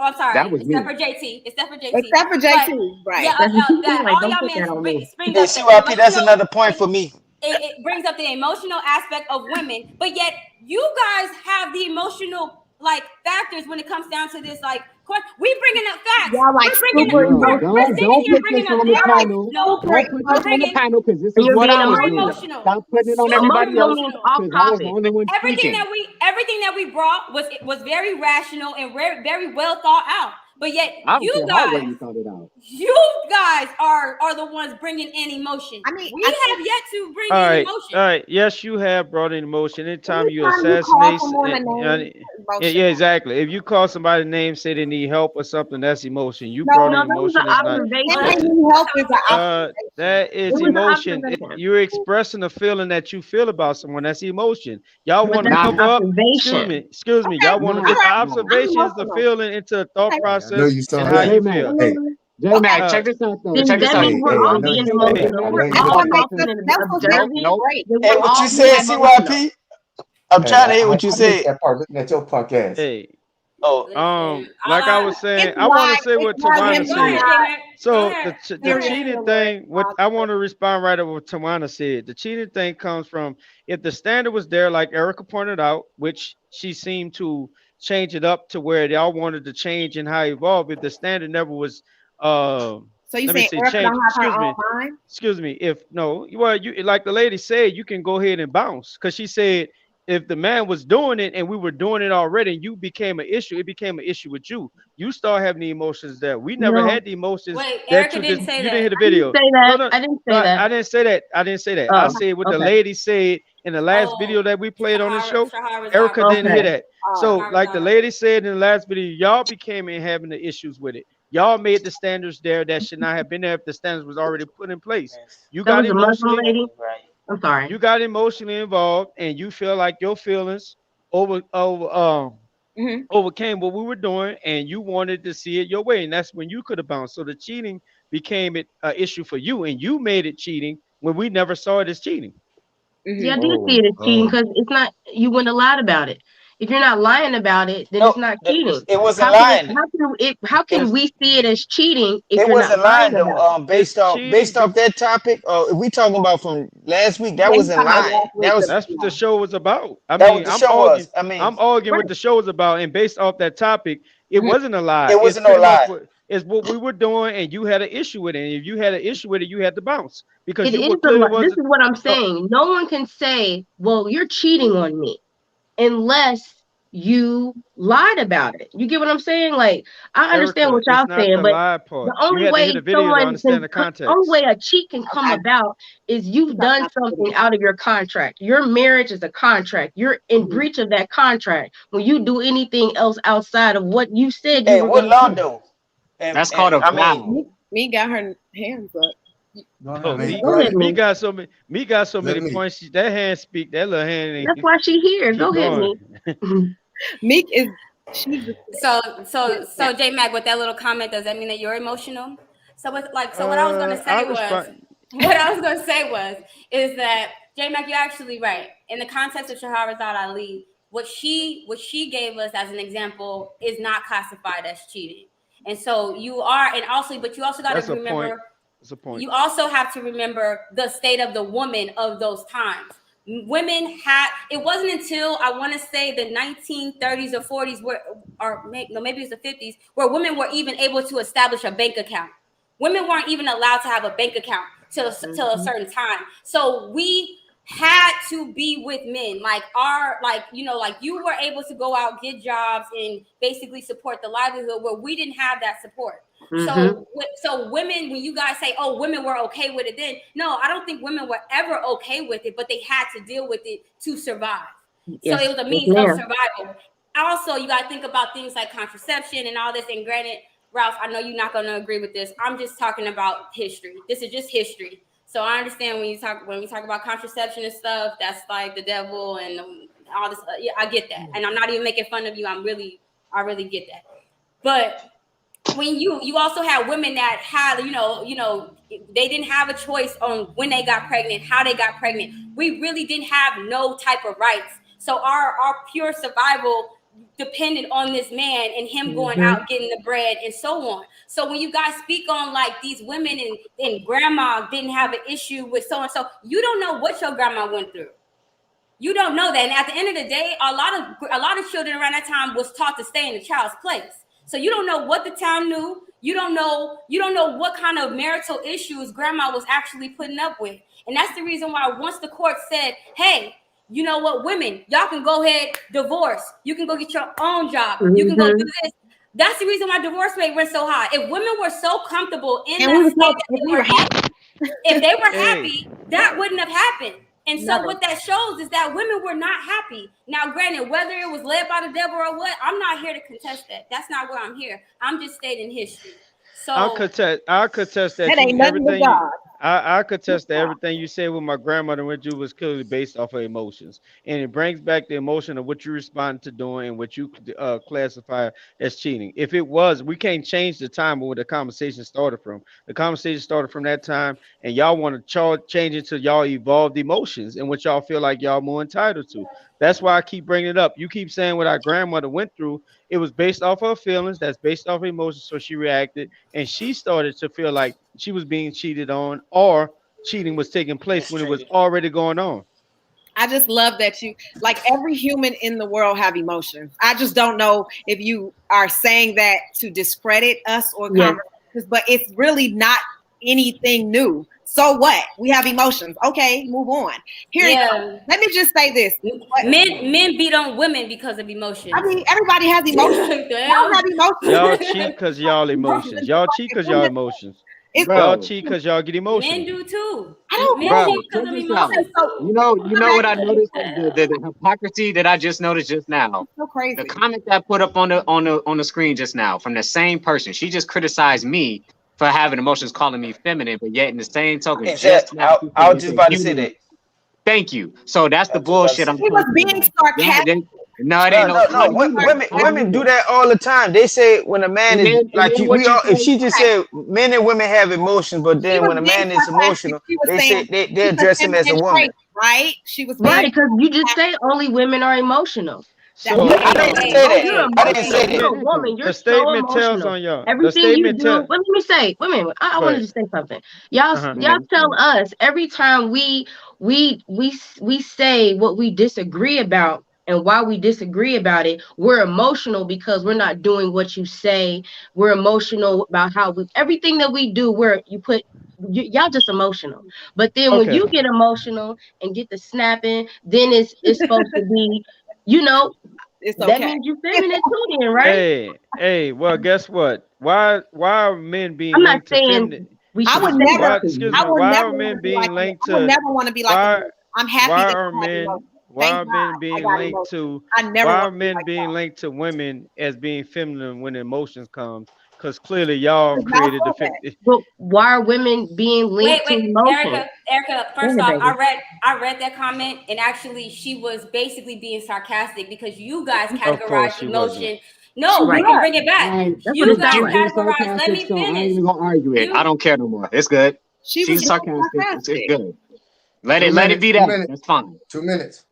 I'm That sorry, was except me. for JT. Except for JT. Except for But JT, yeah, right? That's what you feel that like. all Don't y'all put that men on me. bring Hey, up the CYP, that's emotional. another point for me. It brings up the emotional aspect of women, but yet you guys have the emotional like factors when it comes down to this. Like, we bringing up facts. Y'all like We're bringing. super No, We're emotional. sitting don't here put this bringing up on the Y'all facts. like panel. No, super Don't put we're this on the emotional. bringing panel because this And is you're what being I was super doing. emotional. emotional. Stop putting it on Super everybody else Emotional means emotional. off because I was the topic. only one Everything speaking. that we brought was very rational and very well thought out. But yet I don't care how well you thought it out. you guys are the ones bringing in emotion. I mean, We I think have yet to bring all in right, all emotion. right. Yes, you have brought in emotion. Anytime you anytime you call assassinate, someone a name, yeah, yeah, emotional. exactly. If you call somebody a name, say they need help or something, that's emotion. You brought No, in No, that was emotion. an It's not. Well, saying That, they observation. need help is an that It is was an emotion. observation. You're expressing a feeling that you feel about someone. That's emotion. Y'all But want to that's Nah, an cover up. Excuse observation. me. Excuse me. Okay, Y'all want to nah, all get the right. nah. I'm observation is the emotional. feeling into a thought Okay, Hey, I know process you and saw how But that. you J-Mac, feel. Hey, okay. J-Mac, Uh, check this out though. Then Check this that out. means hey, we're hey, I all know being you saw hey, that. emotional. If Let we're him get all it That in. makes talking us, and that's what Nope, observing, nope. then Hey, we're what you all said, being emotional. CYP? I'm Hey, trying to hear what you I missed said. that part looking at your punk ass. hey. Oh, listen. Like I was saying, it's I want to why say what Tawana Go said. ahead, J Mac. Go So ahead. Go the ahead. cheating thing, what I want to respond right over what Tawana said. The cheating thing comes from if the standard was there, like Erica pointed out, which she seemed to change it up to where they all wanted to change and how it evolved. If the standard never was, uh, So you let me saying say, Erica change. don't have her own mind? Excuse me. If no, well, you like the lady said, you can go ahead and bounce because she said if the man was doing it and we were doing it already and you became an issue, it became an issue with you. You start having the emotions there. We never No, had the emotions Wait, that Erica didn't say you didn't hear that. the I didn't video. say No, that. no, I didn't no, say that. I didn't say that. I didn't say that. I Oh, said what the okay. lady said in the last Oh, video that we played on the show. Shahar Erica Razan. didn't hear Okay. that. Oh, So, Shahar like the Razan. lady said in the last video, y'all became in having the issues with it. Y'all made the standards there that should not have been there if the standards was already put in place. You That got was a Muslim emotionally lady. I'm sorry. you got emotionally involved and you feel like your feelings over hmm overcame what we were doing and you wanted to see it your way and that's when you could have bounced. So the cheating became an issue for you and you made it cheating when we never saw it as cheating. Yeah, I do see it as cheating because it's not. You wouldn't have lied about it. If you're not lying about it, then it's No, not cheating. it wasn't How can it? lying. How It can we see it as cheating if it you're not wasn't lying lying though. about it? It's cheating. Based off that topic, if we talking about from last week, that Yeah, he's wasn't talking about lying. last week. That's what the show was about. I That mean, what the show was. I mean, I'm arguing what Right. the show was about, and based off that topic, it wasn't a lie. it It's wasn't no pretty much lie. what is what we were doing, and you had an issue with it. And if you had an issue with it, you had to bounce because It you is were a clearly lie. This wasn't. is what I'm So saying. No one can say, "Well, you're cheating on me," unless you lied about it. You get what I'm saying? Like, I understand Erica, what it's y'all not saying, the but lie the part. You only had to way hit a video to someone understand can, the only way context. a cheat can come Okay. about is you've He's talking done about the something video. out of your contract. Your marriage is a contract. You're in breach of that contract when you do anything else outside of what you said you Hey, were what going to law do. though? That's And called a I mean, vow. Me got her hands up. Go ahead, Oh, man. me, Go Go ahead, ahead. me me. got so many, me got so Let many me. points. That hand speak. That little hand That's ain't why she here. keep Go ahead, going. me. Meek is she's So J Mac, with that little comment, does that mean that you're emotional? So what I was gonna I say was respond. what I was gonna say was is that J Mac, you're actually right. In the context of Shahrazad Ali, what she gave us as an example is not classified as cheating. And so you are, and also, but you also got That's to a point. remember, That's a point. you also have to remember the state of the woman of those times. Women had, it wasn't until I want to say the 1930s or 40s where, or maybe it's the 50s, where women were even able to establish a bank account. Women weren't even allowed to have a bank account till a certain time. So we had to be with men, like like you were able to go out, get jobs, and basically support the livelihood, where we didn't have that support. So women, when you guys say, "Oh, women were okay with it," then no, I don't think women were ever okay with it, but they had to deal with it to survive. Yes, So it was a yes, means of ma'am. survival. Also, you got to think about things like contraception and all this. And granted, Ralph, I know you're not going to agree with this. I'm just talking about history. This is just history. So I understand when we talk about contraception and stuff, that's like the devil and all this. Yeah, I get that, and I'm not even making fun of you. I really get that. But when you also have women that had they didn't have a choice on when they got pregnant, how they got pregnant. We really didn't have no type of rights. So our pure survival depended on this man and him going out getting the bread and so on. So when you guys speak on like these women and grandma didn't have an issue with so and so, you don't know what your grandma went through. You don't know that. And at the end of the day, a lot of children around that time was taught to stay in the child's place. So you don't know what the town knew. You don't know what kind of marital issues grandma was actually putting up with. And that's the reason why once the court said, hey, you know what, women, y'all can go ahead, divorce. You can go get your own job. You can go do this. That's the reason why divorce rate went so high. If women were so comfortable in and that state if we were happy. if they were Hey, happy, that wouldn't have happened. And so Never. what that shows is that women were not happy. Now, granted, whether it was led by the devil or what, I'm not here to contest that. That's not where I'm here. I'm just stating history. So I'll contest that That too. ain't nothing but Everything you, God. I contest that everything you said with my grandmother went through was clearly based off of emotions, and it brings back the emotion of what you respond to doing and what you classify as cheating. If it was, we can't change the time where the conversation started from. The conversation started from that time, and y'all want to change it to y'all evolved emotions and what y'all feel like y'all more entitled to. That's why I keep bringing it up. You keep saying what our grandmother went through. It was based off her feelings. That's based off emotions. So she reacted, and she started to feel like she was being cheated on, or cheating was taking place when it was mistreated. already going on. I just love that you like every human in the world have emotions. I just don't know if you are saying that to discredit us or Yes. conversations, but it's really not anything new. So what? We have emotions. Okay, move on. yeah, Let me just say this. men beat on women because of emotions. I mean, everybody has emotions. Y'all have emotions. Y'all cheat because y'all emotions. Y'all cheat because y'all emotions. Y'all Bro, cheat because y'all get Men emotional. do too. I don't Men bro, know. cheat because check of this out. emotions too. You know what I noticed? The hypocrisy that I just noticed just now. So crazy. The comment that put up on the screen just now from the same person. She just criticized me for having emotions, calling me feminine, but yet in the same token, just Exactly. now she I said was it's just a about to say human. that. Thank you. So that's I the was just about to bullshit say I'm that. He was talking being about. sarcastic. No, it ain't No, no. no, no. Not even. Not Women do even. that all the time. They say when a man And is like then you, what we you all. If say? she just Okay. said men and women have emotions, but She then was when a being man is sarcastic. emotional, She was they say saying they it's a address him as a feminine woman. trait. right? She was Right, being because you just say only women are emotional. So You're I didn't the, say emotional. You're that. I didn't say emotional. that. You're a woman. You're the so statement tells emotional. on y'all. The Everything you statement do. tell. Well, let me say. Wait a minute. I Go wanted ahead. to say something. Y'all, Uh-huh. y'all tell us every time we say what we disagree about and why we disagree about it. We're emotional because we're not doing what you say. We're emotional about how everything that we do. Y'all just emotional. But then when Okay. you get emotional and get the snapping, then it's supposed to be, you know, it's that okay. means you're feminine too, then, right? Hey, well, guess what? Why are men being I'm not linked to saying feminine? we I should would say never, that Why, to excuse you. I me, would why never are want to men be like being a man. linked I would to never want to be like a why man. I'm happy that you have emotions. Thank God men I being got linked emotions. to I never why want are to be men like being that. linked to women as being feminine when emotions comes? Because clearly y'all Because y'all created the said that. But why are women being Wait, linked to wait, emotion? Erica. Go First ahead, off, baby. I read that comment, and actually, she was basically being sarcastic because you guys Of course categorize she wasn't. emotion. She No, we Right. can was. bring it back. That's what You it She guys sounds was like. being categorize. Let sarcastic, me so I ain't finish. even gonna argue it. I You don't care no more. It's good. She was She's being sarcastic. It's sarcastic. good. Let 2 minutes. it be 2 that. minutes. That's fine. 2 minutes.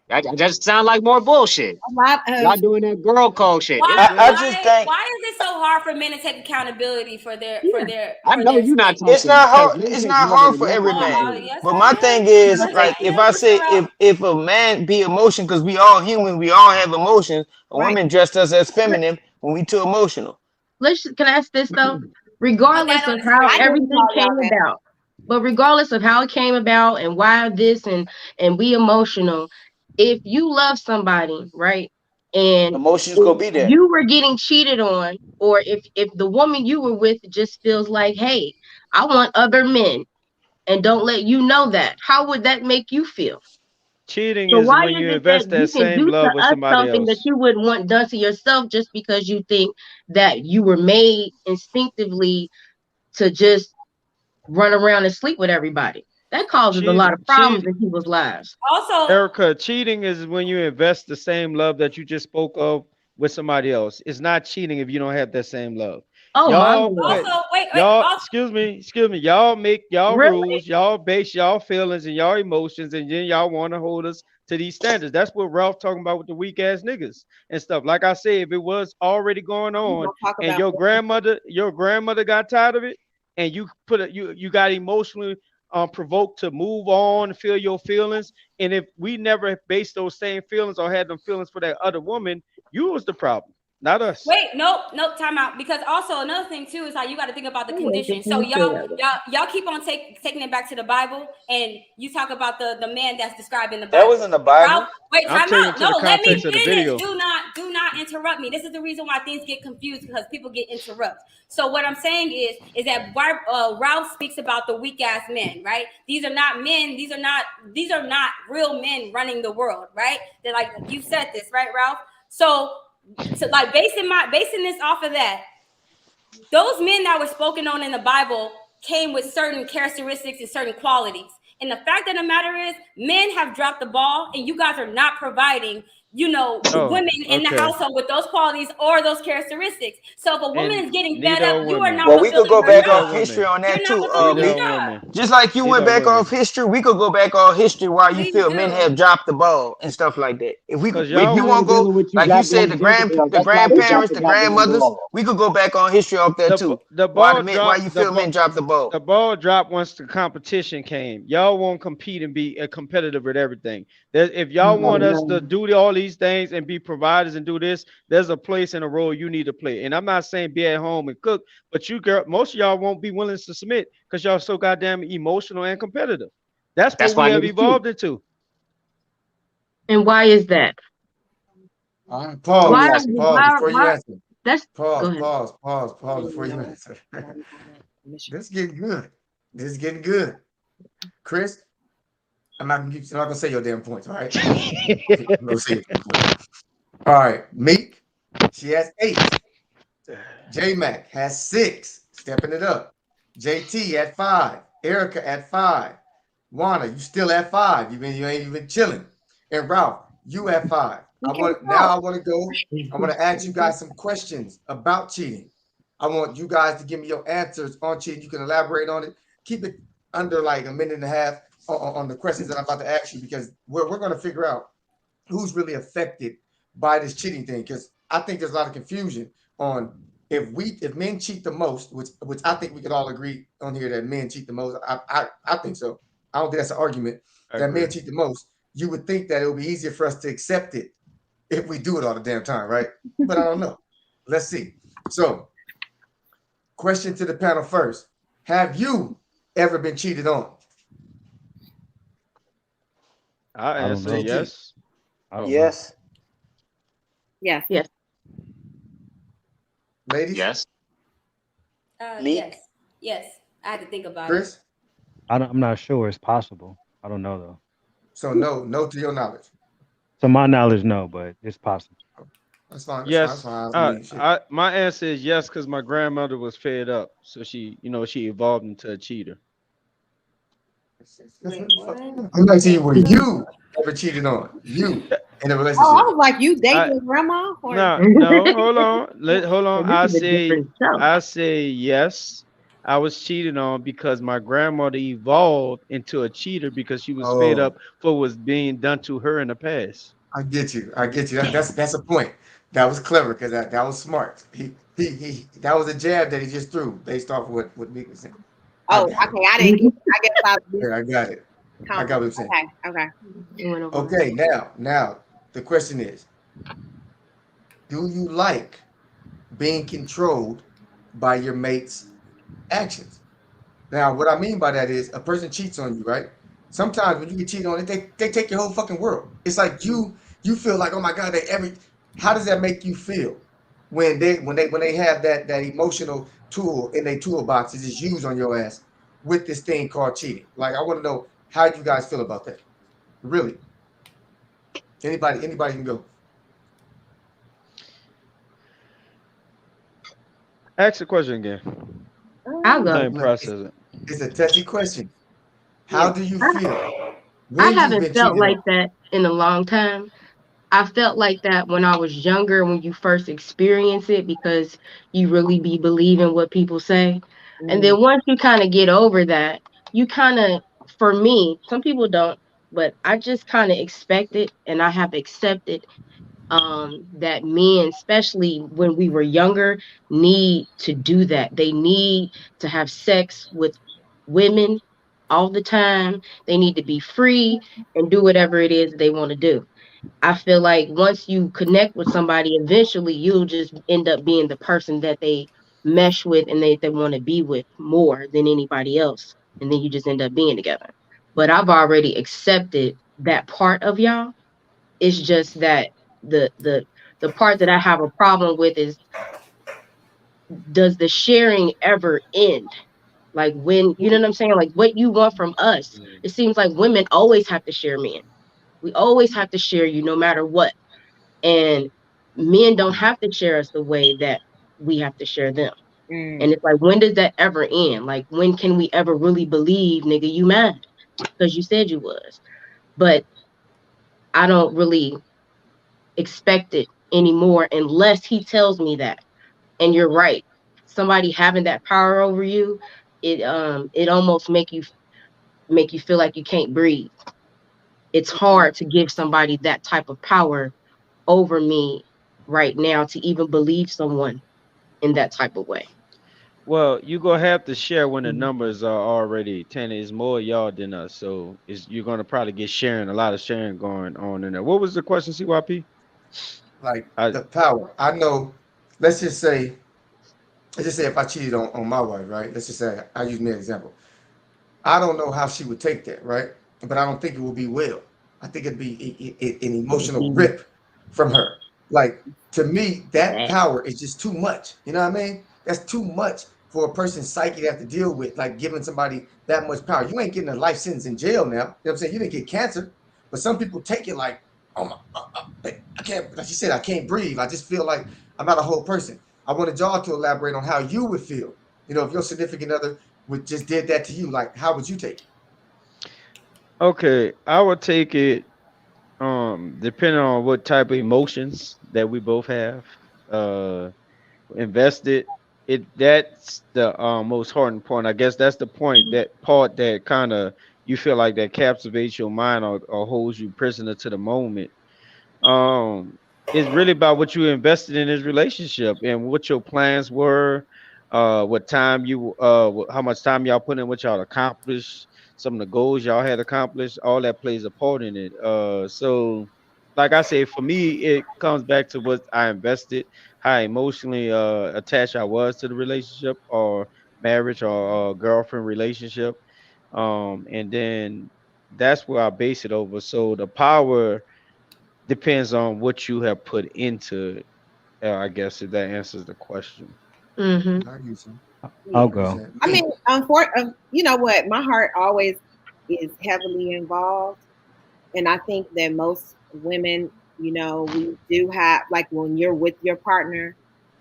That just sound like more bullshit. A lot Y'all of doing that girl code shit. It's why I good. just think why is it so hard for men to take accountability for their Yeah. I for know their you're not statement? it's talking not because hard. men It's take not more than hard for enough every man. responsibility. Yes, But I my am. thing is, Yes, like, I if am, I Mr. say Ralph. if a man be emotion, because we all human, we all have emotions. A right. woman dressed us as feminine when we too emotional. Can I ask this though? Put that Regardless on of the how I screen. never everything call came y'all that. about, but regardless of how it came about and why this and we emotional, if you love somebody, right? And Emotions go if be there. you were getting cheated on, or if the woman you were with just feels like, hey, I want other men and don't let you know that, how would that make you feel? Cheating So is why when is you it that invest you that can same do to love with us somebody something that else. you wouldn't want done to yourself just because you think that you were made instinctively to just run around and sleep with everybody? That causes a lot of problems Cheat in people's lives. Also, Erica, cheating is when you invest the same love that you just spoke of with somebody else. It's not cheating if you don't have that same love. Oh my Y'all lord. put also, wait. y'all, Also, excuse me, y'all make y'all Really? rules, y'all base y'all feelings and y'all emotions, and then y'all want to hold us to these standards. That's what Ralph talking about with the weak ass niggas and stuff. Like I said, if it was already going We on don't talk and about your grandmother got tired of it, and you put it, you got emotionally provoked to move on, feel your feelings. And if we never based those same feelings or had them feelings for that other woman, you was the problem, not us. wait, nope, time out. Because also another thing too is how you got to think about the I wouldn't think condition. you So would feel that way. y'all keep on taking it back to the Bible, and you talk about the man that's described in the That Bible. was in the Ralph, Bible. wait, I'm time taking it out. to No, the let me context of the finish. video. Do not interrupt me. This is the reason why things get confused because people get interrupted. So what I'm saying is that Ralph speaks about the weak ass men, right? These are not men. These are not real men running the world, right? They're like you said this, right, Ralph? So like basing this off of that, those men that were spoken on in the Bible came with certain characteristics and certain qualities. And the fact of the matter is, men have dropped the ball, and you guys are not providing, Oh, women in the okay. household with those qualities or those characteristics. So if a woman And is getting fed neither up, are you are women. not Well, we could fulfilling go her back Neither are off job. history women. on that You're not too, fulfilling Neither her are Meek. job. women. Just like you Neither went are back off women. history, we could go back off history why you Please feel men do. have dropped the ball and stuff like that. Cause If I you y'all want ain't to go, dealing with you like you said, goddamn Jezebel. the That's why they grandparents, dropped the the goddamn grandmothers, ball. we could go back on history off that too. the Why ball why dropped you feel men dropped the the ball? ball dropped once the competition came. Y'all won't compete and be a competitive with everything. If y'all Oh want us to no. do all these things and be providers and do this, there's a place and a role you need to play. And I'm not saying be at home and cook, but most of y'all won't be willing to submit because y'all so goddamn emotional and competitive. That's what That's we why have niggas cheat. evolved into. And why is that? All right, Let me Why ask you. pause before you why answer. that's Pause, go ahead. pause, pause, pause before you answer. This is getting good. This is getting good. Chris, I'm not gonna say your damn points, all right? I'm gonna say your damn points. All right, Meek, she has 8. J Mac has 6, stepping it up. JT at 5. Erica at 5. Wana, you still at 5. You ain't even chilling. And Ralph, you at 5. we I can't want now. talk. I want to go. I want to ask you guys some questions about cheating. I want you guys to give me your answers on cheating. You can elaborate on it. Keep it under like a minute and a half. on the questions that I'm about to ask you, because we're going to figure out who's really affected by this cheating thing. Because I think there's a lot of confusion on if men cheat the most, which I think we could all agree on here that men cheat the most. I think so. I don't think that's an argument I that men agree. cheat the most. You would think that it would be easier for us to accept it if we do it all the damn time, right? But I don't know. Let's see. So, question to the panel first: have you ever been cheated on? I I don't answer know. JT. yes. I don't Oh, know. Yes. Yes. Yes. Ladies, Yes. Meek. Yes, yes. I had to think about it. Chris. I'm not sure it's possible. I don't know though. So no to your knowledge. To my knowledge, no, but it's possible. That's fine. That's fine. That's yes. fine. I mean, shit. My answer is yes because my grandmother was fed up, so she evolved into a cheater. Wait, what? I'm asking you, were Mhm. you ever cheated on? You in a Oh, I relationship? was like, you date I your grandma? Or no, hold on. Hold So on. this is a different show. I say yes. I was cheated on because my grandmother evolved into a cheater because she was fed Oh, up for what was being done to her in the past. I get you. I get you. That's a point. That was clever because that was smart. He that was a jab that he just threw based off what Meek was saying. I oh, got it. okay, I didn't get. I guess I was Yeah, I got it. I got what you're saying. okay, okay. It went over my Okay, head. now the question is, do you like being controlled by your mate's actions? Now, what I mean by that is a person cheats on you, right? Sometimes when you get cheated on, they take your whole fucking world. It's like you feel like, oh my god, how does that make you feel when they have that emotional tool in their toolbox to just use on your ass with this thing called cheating? Like I want to know how you guys feel about that. Really. Anybody can go. Ask the question again. I'll I go. ain't Look, process it. it's a touchy question. Yeah. How do you I, feel I when you've haven't been felt cheated on? like that in a long time. I felt like that when I was younger, when you first experience it, because you really be believing what people say. And Mm, then once you kind of get over that, you kind of, for me, some people don't, but I just kind of expect it and I have accepted that men, especially when we were younger, need to do that. They need to have sex with women all the time. They need to be free and do whatever it is they want to do. I feel like once you connect with somebody, eventually you'll just end up being the person that they mesh with and they want to be with more than anybody else. And then you just end up being together. But I've already accepted that part of y'all. It's just that the the the part that I have a problem with is, does the sharing ever end? Like, when, you know what I'm saying? Like, what you want from us. It seems like women always have to share men. We always have to share you no matter what. And men don't have to share us the way that we have to share them. mm, And it's like, when does that ever end? Like, when can we ever really believe, nigga, you mad because you said you was? But I don't really expect it anymore unless he tells me that. And you're right. Somebody having that power over you, it almost make you feel like you can't breathe. It's hard to give somebody that type of power over me right now to even believe someone in that type of way. Well, you gonna have to share when the Mhm. numbers are already 10. It's more y'all than us, so you're gonna probably get sharing a lot of sharing going on in there. What was the question, CYP? Like I the power. I know, let's just say, if I cheated on my wife, right? Let's just say I use me as an example. I don't know how she would take that, right? But I don't think it would be well. I think it'd be an emotional Mhm. rip from her. Like to me, that That. power is just too much. You know what I mean? That's too much for a person's psyche to have to deal with. Like giving somebody that much power. You ain't getting a life sentence in jail now. You know what I'm saying? You didn't get cancer, but some people take it like, oh my, I can't. Like you said, I can't breathe. I just feel like I'm not a whole person. I wanted y'all to elaborate on how you would feel. You know, if your significant other would just did that to you, like how would you take it? okay, I would take it depending on what type of emotions that we both have. Uh invested. That's the most important point. I guess that's the point that part that kind of you feel like that captivates your mind or holds you prisoner to the moment. um it's really about what you invested in this relationship and what your plans were, what time you how much time y'all put in, what y'all accomplished, some of the goals y'all had accomplished. All that plays a part in it. So like I said, for me it comes back to what I invested, how emotionally attached I was to the relationship or marriage or girlfriend relationship. And then that's where I base it over. So the power depends on what you have put into it. I guess if that answers the question. Mm-hmm. I use him. Yeah. I'll I use go. that. I Me. mean, you know what? My heart always is heavily involved. And I think that most women, you know, we do have, like, when you're with your partner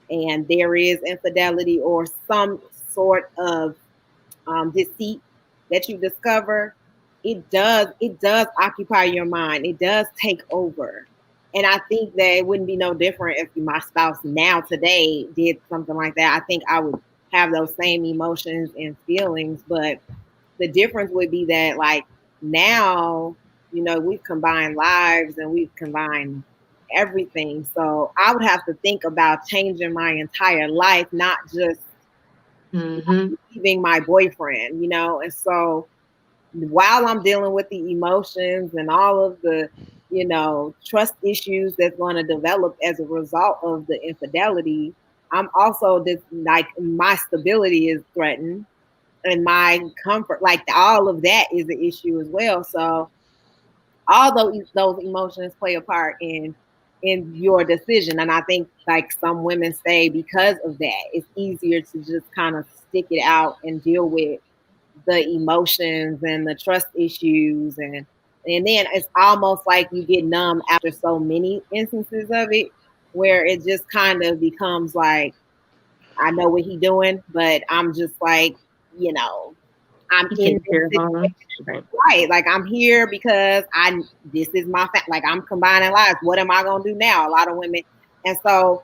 and there is infidelity or some sort of deceit that you discover, it does occupy your mind. It does take over. And I think that it wouldn't be no different if my spouse now today did something like that. I think I would have those same emotions and feelings, but the difference would be that, like, now, you know, we've combined lives and we've combined everything. So I would have to think about changing my entire life, not just Mm-hmm. leaving my boyfriend, you know. And so while I'm dealing with the emotions and all of the, you know, trust issues that's going to develop as a result of the infidelity, I'm also just like, my stability is threatened and my comfort, like all of that is an issue as well. So all those emotions play a part in your decision. And I think, like, some women say because of that, it's easier to just kind of stick it out and deal with the emotions and the trust issues, and then it's almost like you get numb after so many instances of it, where it just kind of becomes like, I know what he's doing, but I'm just like, you know, I'm You in take this care of situation, harm. Right. right? Like, I'm here because this is my like, I'm combining lives. What am I gonna do now? A lot of women, and so,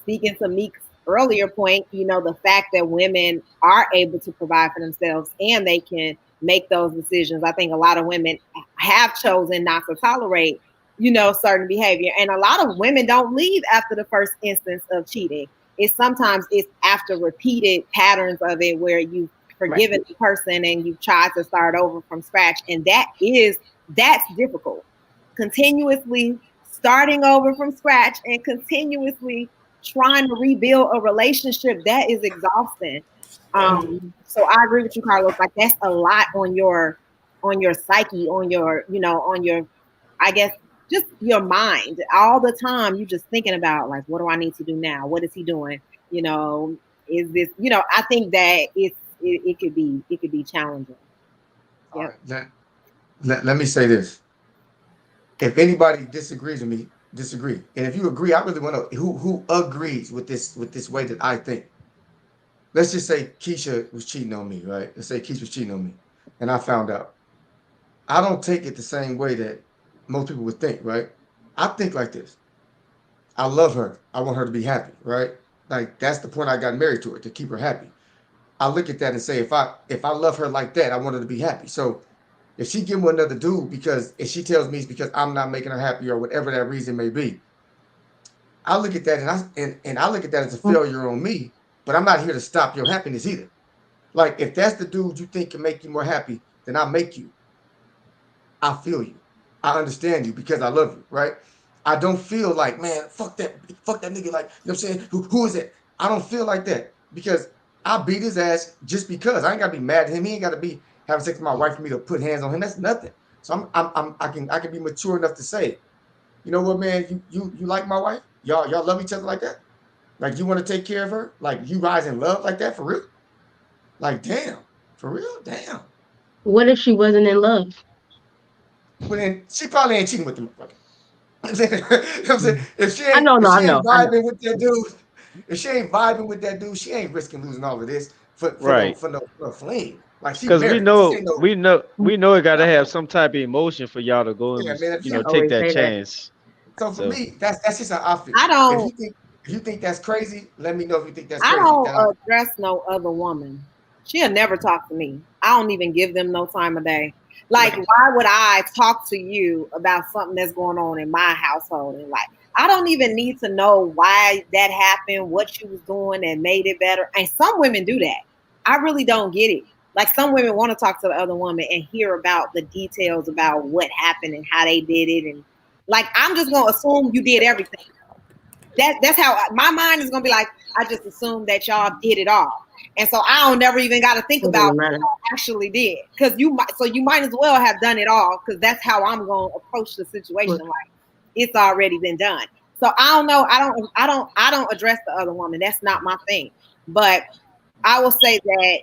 speaking to Meek's earlier point, you know, the fact that women are able to provide for themselves and they can make those decisions. I think a lot of women have chosen not to tolerate, you know, certain behavior, and a lot of women don't leave after the first instance of cheating. It's after repeated patterns of it where you Right. forgiven the person and you try to start over from scratch, and that's difficult. Continuously starting over from scratch and continuously trying to rebuild a relationship, that is exhausting. Mm-hmm. So I agree with you, Carlos. Like, that's a lot on your psyche, on your, you know, on your, I guess, just your mind. All the time you just thinking about, like, what do I need to do now? What is he doing? You know, is this, you know, I think that it could be challenging. All Yep. right. Let me say this. If anybody disagrees with me, disagree. And if you agree, I really want to who agrees with this way that I think. Let's just say Keisha was cheating on me, right? Let's say Keisha was cheating on me, and I found out. I don't take it the same way that most people would think, right? I think like this. I love her. I want her to be happy, right? Like, that's the point I got married to her, to keep her happy. I look at that and say, if I love her like that, I want her to be happy. So if she give me another dude because if she tells me it's because I'm not making her happy or whatever that reason may be, I look at that and I look at that as a failure on me. But I'm not here to stop your happiness either. Like, if that's the dude you think can make you more happy, then I'll make you. I feel you. I understand you because I love you, right? I don't feel like, man, fuck that nigga. Like, you know what I'm saying? Who is it? I don't feel like that because I beat his ass just because. I ain't gotta be mad at him. He ain't gotta be having sex with my wife for me to put hands on him. That's nothing. So I can be mature enough to say, you know what, man, you like my wife? Y'all love each other like that? Like, you want to take care of her? Like, you guys in love like that for real? Like, damn, for real? Damn. What if she wasn't in love? Well, then she probably ain't cheating with the motherfucker. You know what I'm saying? Mm. If she I ain't know, no, if she I ain't know, I know. vibing with that dude, if she ain't vibing with that dude, she ain't risking losing all of this for no Right. for no fling. Like, she Because we married. This know ain't no we know we know it got to nah, have some type of emotion for y'all to go yeah, and man. I take always that say that. chance. So for So me, that's just how I feel. I If don't you think that's crazy, let me know if you think that's I crazy. don't That I address no other woman. She'll never talk to me. I don't even give them no time of day. Like, why would I talk to you about something that's going on in my household? And like, I don't even need to know why that happened, what you was doing that made it better. And some women do that. I really don't get it. Like, some women want to talk to the other woman and hear about the details about what happened and how they did it. And like, I'm just gonna assume you did everything. That's how my mind is gonna be like. I just assume that y'all did it all, and so I don't never even got to think It about doesn't what matter. y'all actually did, because you might as well have done it all, because that's how I'm gonna approach the situation. Like, it's already been done. So I don't know. I don't address the other woman. That's not my thing. But I will say that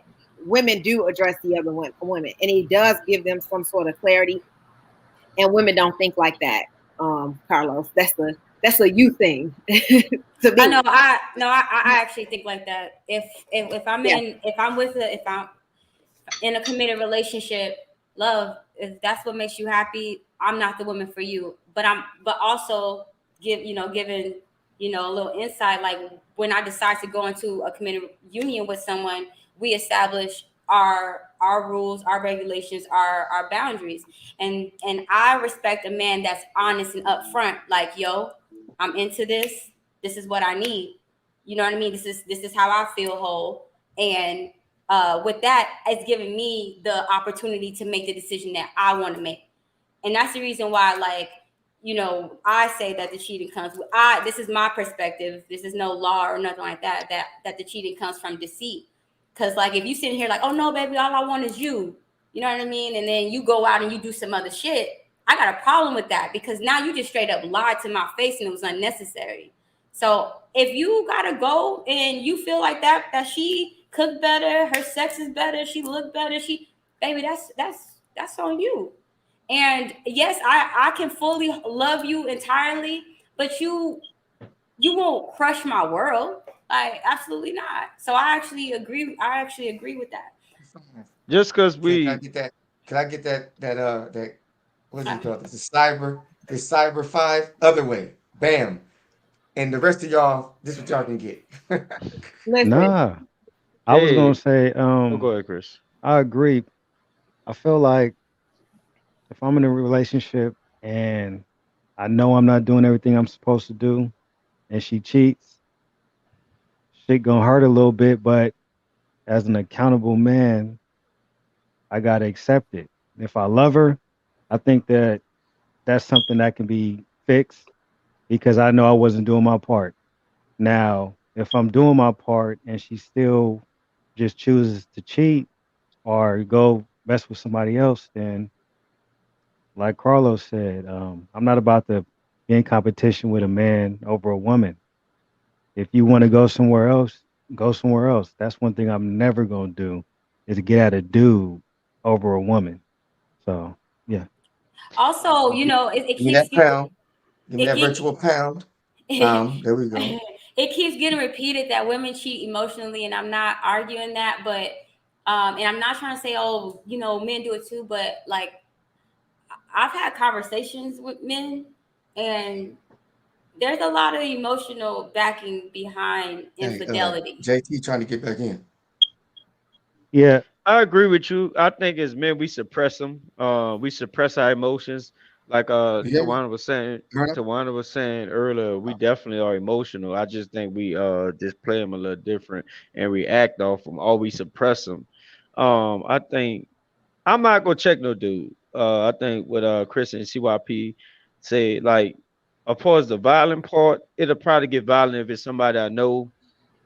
women do address the other women, and it does give them some sort of clarity. And women don't think like that, Carlos. That's a you thing to I me. know. I actually think like that. If I'm Yeah. in, if I'm in a committed relationship, love, if that's what makes you happy, I'm not the woman for you. But also giving, a little insight. Like, when I decide to go into a committed union with someone, we establish our rules, our regulations, our boundaries. And I respect a man that's honest and upfront. Like, yo, I'm into this. This is what I need. You know what I mean? This is how I feel whole. And with that, it's giving me the opportunity to make the decision that I want to make. And that's the reason why, like, I say that the cheating comes with, this is my perspective. This is no law or nothing like that, that the cheating comes from deceit. Because, like, if you sitting here like, oh no, baby, all I want is you, you know what I mean? And then you go out and you do some other shit, I got a problem with that, because now you just straight up lied to my face and it was unnecessary. So if you gotta go and you feel like that she cooked better, her sex is better, she looked better, baby, that's on you. And yes, I can fully love you entirely, but you won't crush my world. Like, absolutely not. So I actually agree with that. Just because Can I we get that? Can I get that what do you call this? The cyber 5 other way. Bam. And the rest of y'all, this is what y'all can get. Listen, Nah, I was gonna hey, say, oh, go ahead, Chris. I agree. I feel like if I'm in a relationship and I know I'm not doing everything I'm supposed to do, and she cheats, shit gonna hurt a little bit. But as an accountable man, I gotta accept it. If I love her, I think that that's something that can be fixed because I know I wasn't doing my part. Now, if I'm doing my part and she still just chooses to cheat or go mess with somebody else, then like Carlos said, I'm not about to be in competition with a man over a woman. If you want to go somewhere else, go somewhere else. That's one thing I'm never gonna do is get at a dude over a woman. So yeah. Also, it Give me keeps that pound. Give me it that virtual get pound. There we go. it keeps getting repeated that women cheat emotionally, and I'm not arguing that, but and I'm not trying to say, oh, men do it too, but like, I've had conversations with men, and there's a lot of emotional backing behind Hey, infidelity. JT trying to get back in. Yeah. I agree with you. I think as men we suppress them. We suppress our emotions. Like You hear me, Myrna? Tawana was saying earlier, we definitely are emotional. I just think we just play them a little different and react off them, or we suppress them. I think I'm not gonna check no dude. I think what Chris and C.Y.P say, like, of course the violent part, it'll probably get violent if it's somebody I know,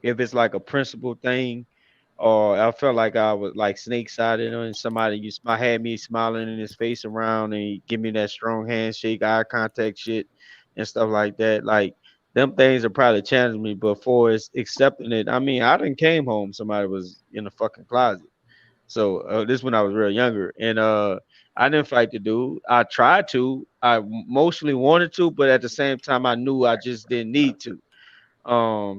if it's like a principal thing, or I felt like I was like snake sided and somebody had me smiling in his face around and he give me that strong handshake, eye contact shit and stuff like that. Like, them things are probably challenging me, but for it's accepting it, I mean, I didn't came home, somebody was in the fucking closet. So this when I was real younger, and I didn't fight the dude. I tried to. I mostly wanted to, but at the same time, I knew I just didn't need to.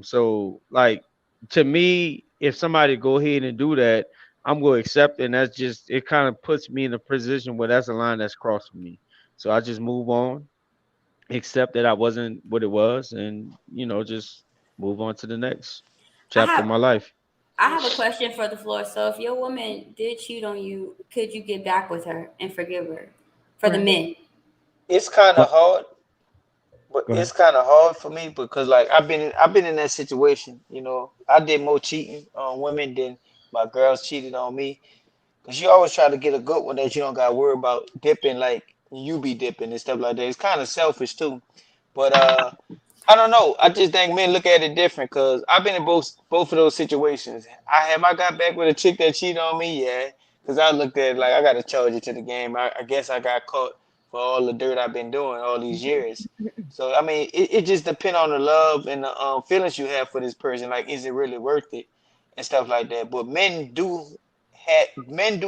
So like, to me, if somebody go ahead and do that, I'm gonna accept it. And that's just, it kind of puts me in a position where that's a line that's crossed for me. So I just move on, accept that I wasn't what it was, and just move on to the next I chapter of have my life. I have a question for the floor. So, if your woman did cheat on you, could you get back with her and forgive her? For the Right. men, It's kind of But hard, but go it's ahead. kind of hard for me because like I've been in that situation. I did more cheating on women than my girls cheated on me. Cause you always try to get a good one that you don't got to worry about dipping like you be dipping and stuff like that. It's kind of selfish too. But I don't know. I just think men look at it different because I've been in both of those situations. I got back with a chick that cheated on me, yeah. Because I looked at it like I got to charge it to the game. I guess I got caught for all the dirt I've been doing all these years. So I mean, it just depends on the love and the feelings you have for this person. Like, is it really worth it and stuff like that? But men do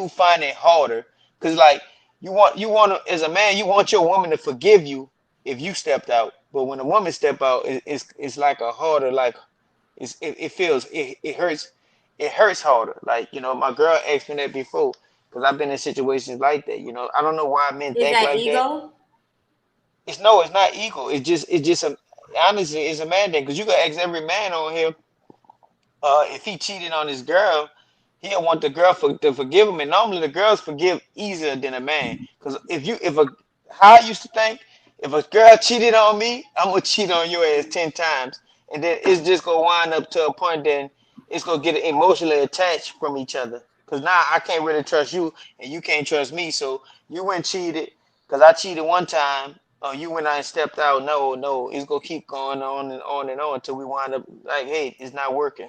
find it harder because like you want to, as a man, you want your woman to forgive you if you stepped out. But when a woman step out, it's like a harder, like it feels it hurts harder. Like my girl asked me that before because I've been in situations like that. I don't know why men is think that like that. ego? It's not ego. It's just a honestly, it's a man thing because you can ask every man on here if he cheated on his girl, he'll want the girl to forgive him. And normally the girls forgive easier than a man. Because how I used to think, if a girl cheated on me, I'm gonna cheat on your ass 10 times, and then it's just gonna wind up to a point then it's gonna get emotionally attached from each other. Because now I can't really trust you, and you can't trust me. So you went cheated because I cheated one time. You went out and stepped out. No, no, it's gonna keep going on and on and on until we wind up like, hey, it's not working.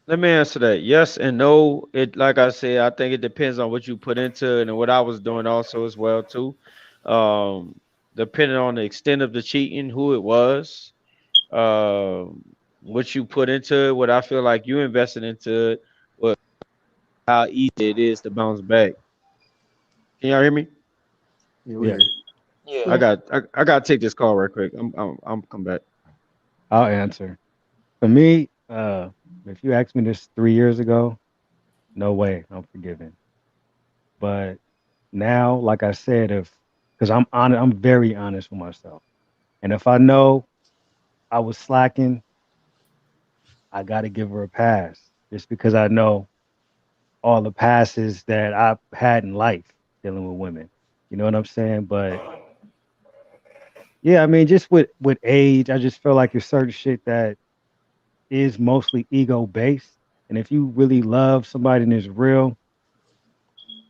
Let me answer that. Yes and no. It like I said, I think it depends on what you put into it and what I was doing also as well too. Um, Depending on the extent of the cheating, who it was, um, what you put into it, what I feel like you invested into it, what how easy it is to bounce back. Can y'all hear me? Yeah, we Yeah, here. Yeah. I Yeah. got I gotta take this call right quick. I'm come back. I'll answer. For me, if you asked me this 3 years ago, no way, I'm forgiving. But now, like I said, if because I'm very honest with myself, and if I know I was slacking, I got to give her a pass, just because I know all the passes that I've had in life dealing with women. You know what I'm saying? But yeah, I mean, just with age, I just feel like there's certain shit that is mostly ego based, and if you really love somebody and it's real,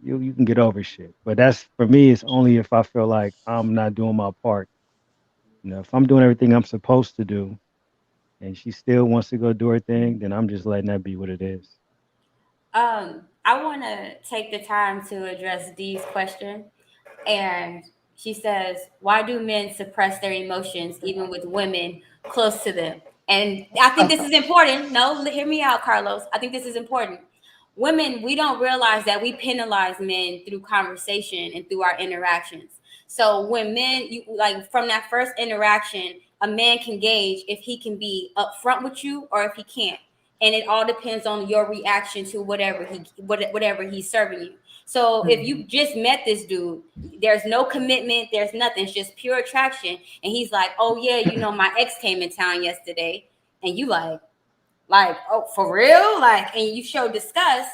you can get over shit. But that's for me. It's only if I feel like I'm not doing my part. If I'm doing everything I'm supposed to do, and she still wants to go do her thing, then I'm just letting that be what it is. I want to take the time to address Dee's question. And she says, why do men suppress their emotions even with women close to them? And I think this is important. No, hear me out, Carlos. I think this is important. Women, we don't realize that we penalize men through conversation and through our interactions. So when men, like from that first interaction, a man can gauge if he can be upfront with you or if he can't, and it all depends on your reaction to whatever he's serving you. So if Mhm. you just met this dude, there's no commitment, there's nothing, it's just pure attraction, and he's like, oh yeah, my ex came in town yesterday, and you like, oh, for real, like, and you show disgust.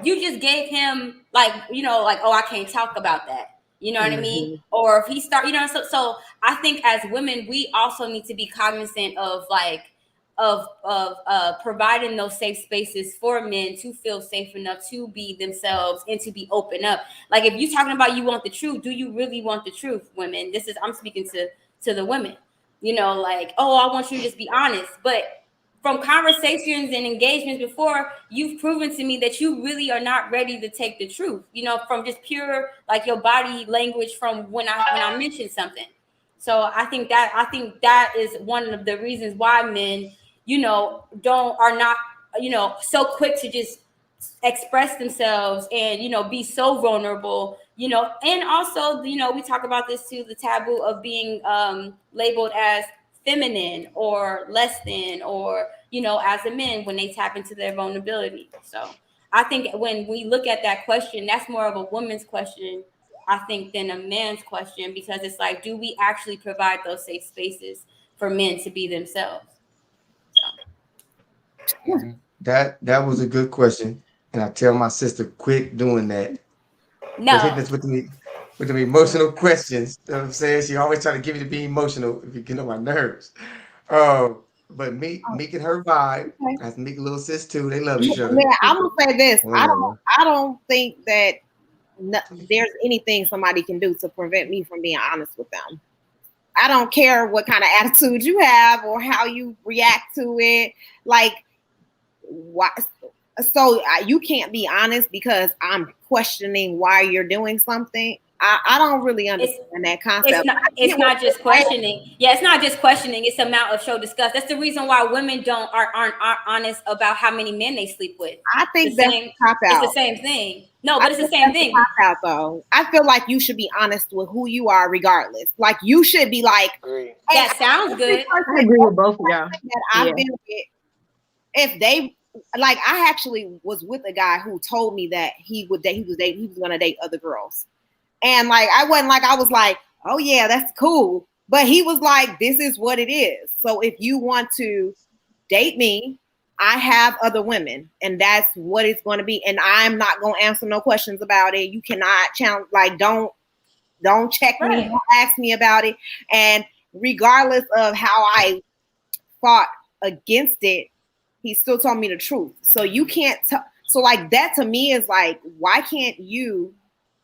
You just gave him, like, like, oh, I can't talk about that, you know what I mean? Mhm. Or if he start, so I think as women we also need to be cognizant of, like, of providing those safe spaces for men to feel safe enough to be themselves and to be open up. Like, if you're talking about you want the truth, do you really want the truth? Women, I'm speaking to the women, like, oh, I want you to just be honest. But from conversations and engagements before, you've proven to me that you really are not ready to take the truth, from just pure, like, your body language from when I mentioned something. So I think that is one of the reasons why men, don't are not, so quick to just express themselves and, be so vulnerable, and also, we talk about this too, the taboo of being labeled as feminine or less than, or, as a men when they tap into their vulnerability. So I think when we look at that question, that's more of a woman's question, I think, than a man's question, because it's like, do we actually provide those safe spaces for men to be themselves? So Mhm. That was a good question, and I tell my sister quit doing that. Quit hitting No. us with the emotional questions. You know what I'm saying? She always try to get me to be emotional if you get on my nerves. But Meek and her vibe. Okay. I have Meek little sis too. They love each other. Man, I'm gonna say this. Whatever. I don't think that there's anything somebody can do to prevent me from being honest with them. I don't care what kind of attitude you have or how you react to it. Like, why? So you can't be honest because I'm questioning why you're doing something. I don't really understand that concept. It's not just questioning. Yeah, it's not just questioning. It's amount of show disgust. That's the reason why women aren't honest about how many men they sleep with. I think that's a cop out. It's the same thing. No, but it's the same thing. Cop out though. I feel like you should be honest with who you are, regardless. Like you should be like, Agree. That sounds good. I agree with both of y'all. That I've been with, if they like, I actually was with a guy who told me that he was gonna date other girls. And like I was like, oh yeah, that's cool. But he was like, this is what it is. So if you want to date me, I have other women, and that's what it's going to be. And I'm not going to answer no questions about it. You cannot challenge, like, don't check me, don't ask me about it. And regardless of how I fought against it, he still told me the truth. So you can't so like that to me is like, why can't you,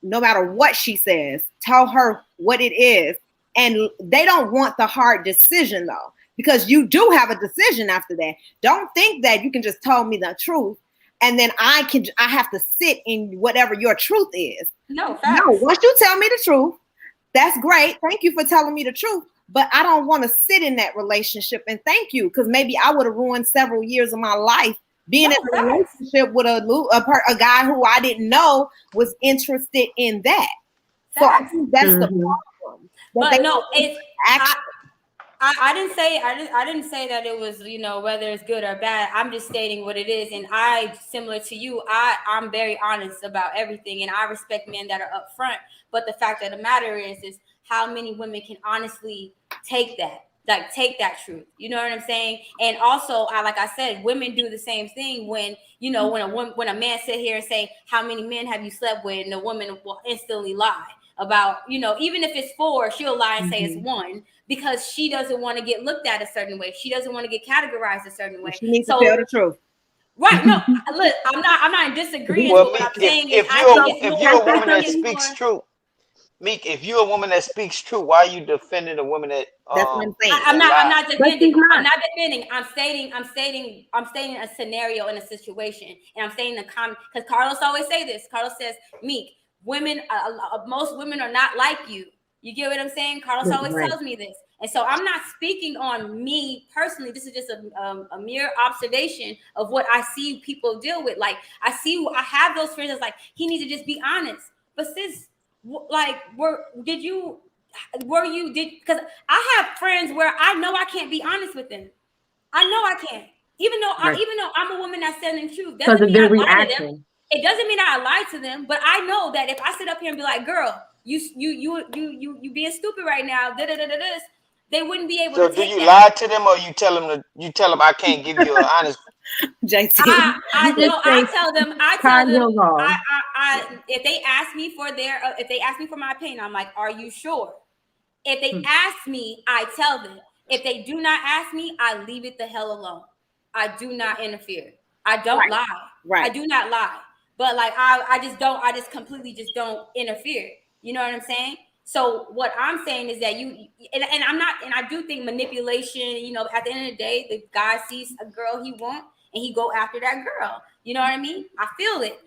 no matter what she says, tell her what it is? And they don't want the hard decision though, because you do have a decision after that. Don't think that you can just tell me the truth and then I have to sit in whatever your truth is. No, once you tell me the truth, that's great. Thank you for telling me the truth. But I don't want to sit in that relationship and thank you, because maybe I would have ruined several years of my life being in a relationship with a guy who I didn't know was interested in that. So I think that's the problem. But no, it's I didn't say that it was, whether it's good or bad. I'm just stating what it is. And similar to you, I'm very honest about everything, and I respect men that are upfront. But the fact of the matter is how many women can honestly take that truth. You know what I'm saying? And also, like I said, women do the same thing when a man sit here and say, how many men have you slept with? And the woman will instantly lie about, even if it's 4, she'll lie and say it's 1, because she doesn't want to get looked at a certain way. She doesn't want to get categorized a certain way. She needs to tell the truth. Right. No, look, I'm not in disagreement. Well, What I'm Meek, saying if you're a woman that speaks truth, Meek, if you're a woman that speaks true, why are you defending a woman that? That's what I'm saying. I'm not defending. I'm not defending. I'm stating a scenario in a situation, and I'm saying because Carlos always say this. Carlos says, Meek, women, most women are not like you. You get what I'm saying? Carlos always tells me this. And so I'm not speaking on me personally. This is just a mere observation of what I see people deal with. Like, I have those friends that's like, he needs to just be honest. But sis, like, because I have friends where I know I can't be honest with them. I know I can't. Even though I'm a woman that's telling the truth. Because of their reaction. It doesn't mean I lie to them, but I know that if I sit up here and be like, girl, you being stupid right now, this, they wouldn't be able to. So do you lie to them, or you tell them I can't give you an honest? JT, I tell them if they ask me for my opinion, I'm like, are you sure? If they ask me, I tell them. If they do not ask me, I leave it the hell alone. I do not interfere. I don't lie. Right. I do not lie. But like I just completely just don't interfere. You know what I'm saying? So what I'm saying is that I do think manipulation, at the end of the day, the guy sees a girl he wants and he go after that girl. You know what I mean? I feel it.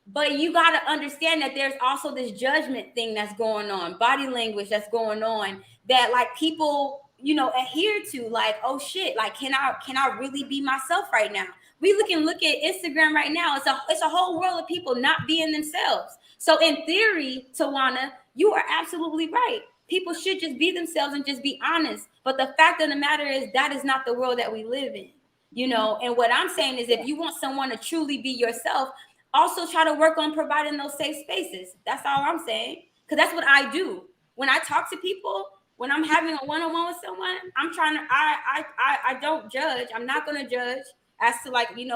But you got to understand that there's also this judgment thing that's going on, body language that's going on, that like people, adhere to, like, oh shit, like, can I really be myself right now? We can look at Instagram right now. It's a whole world of people not being themselves. So in theory, Tawana, you are absolutely right. People should just be themselves and just be honest. But the fact of the matter is that is not the world that we live in, And what I'm saying is, if you want someone to truly be yourself, also try to work on providing those safe spaces. That's all I'm saying. Because that's what I do. When I talk to people, when I'm having a one-on-one with someone, I'm trying to, I don't judge. I'm not going to judge. as to like, we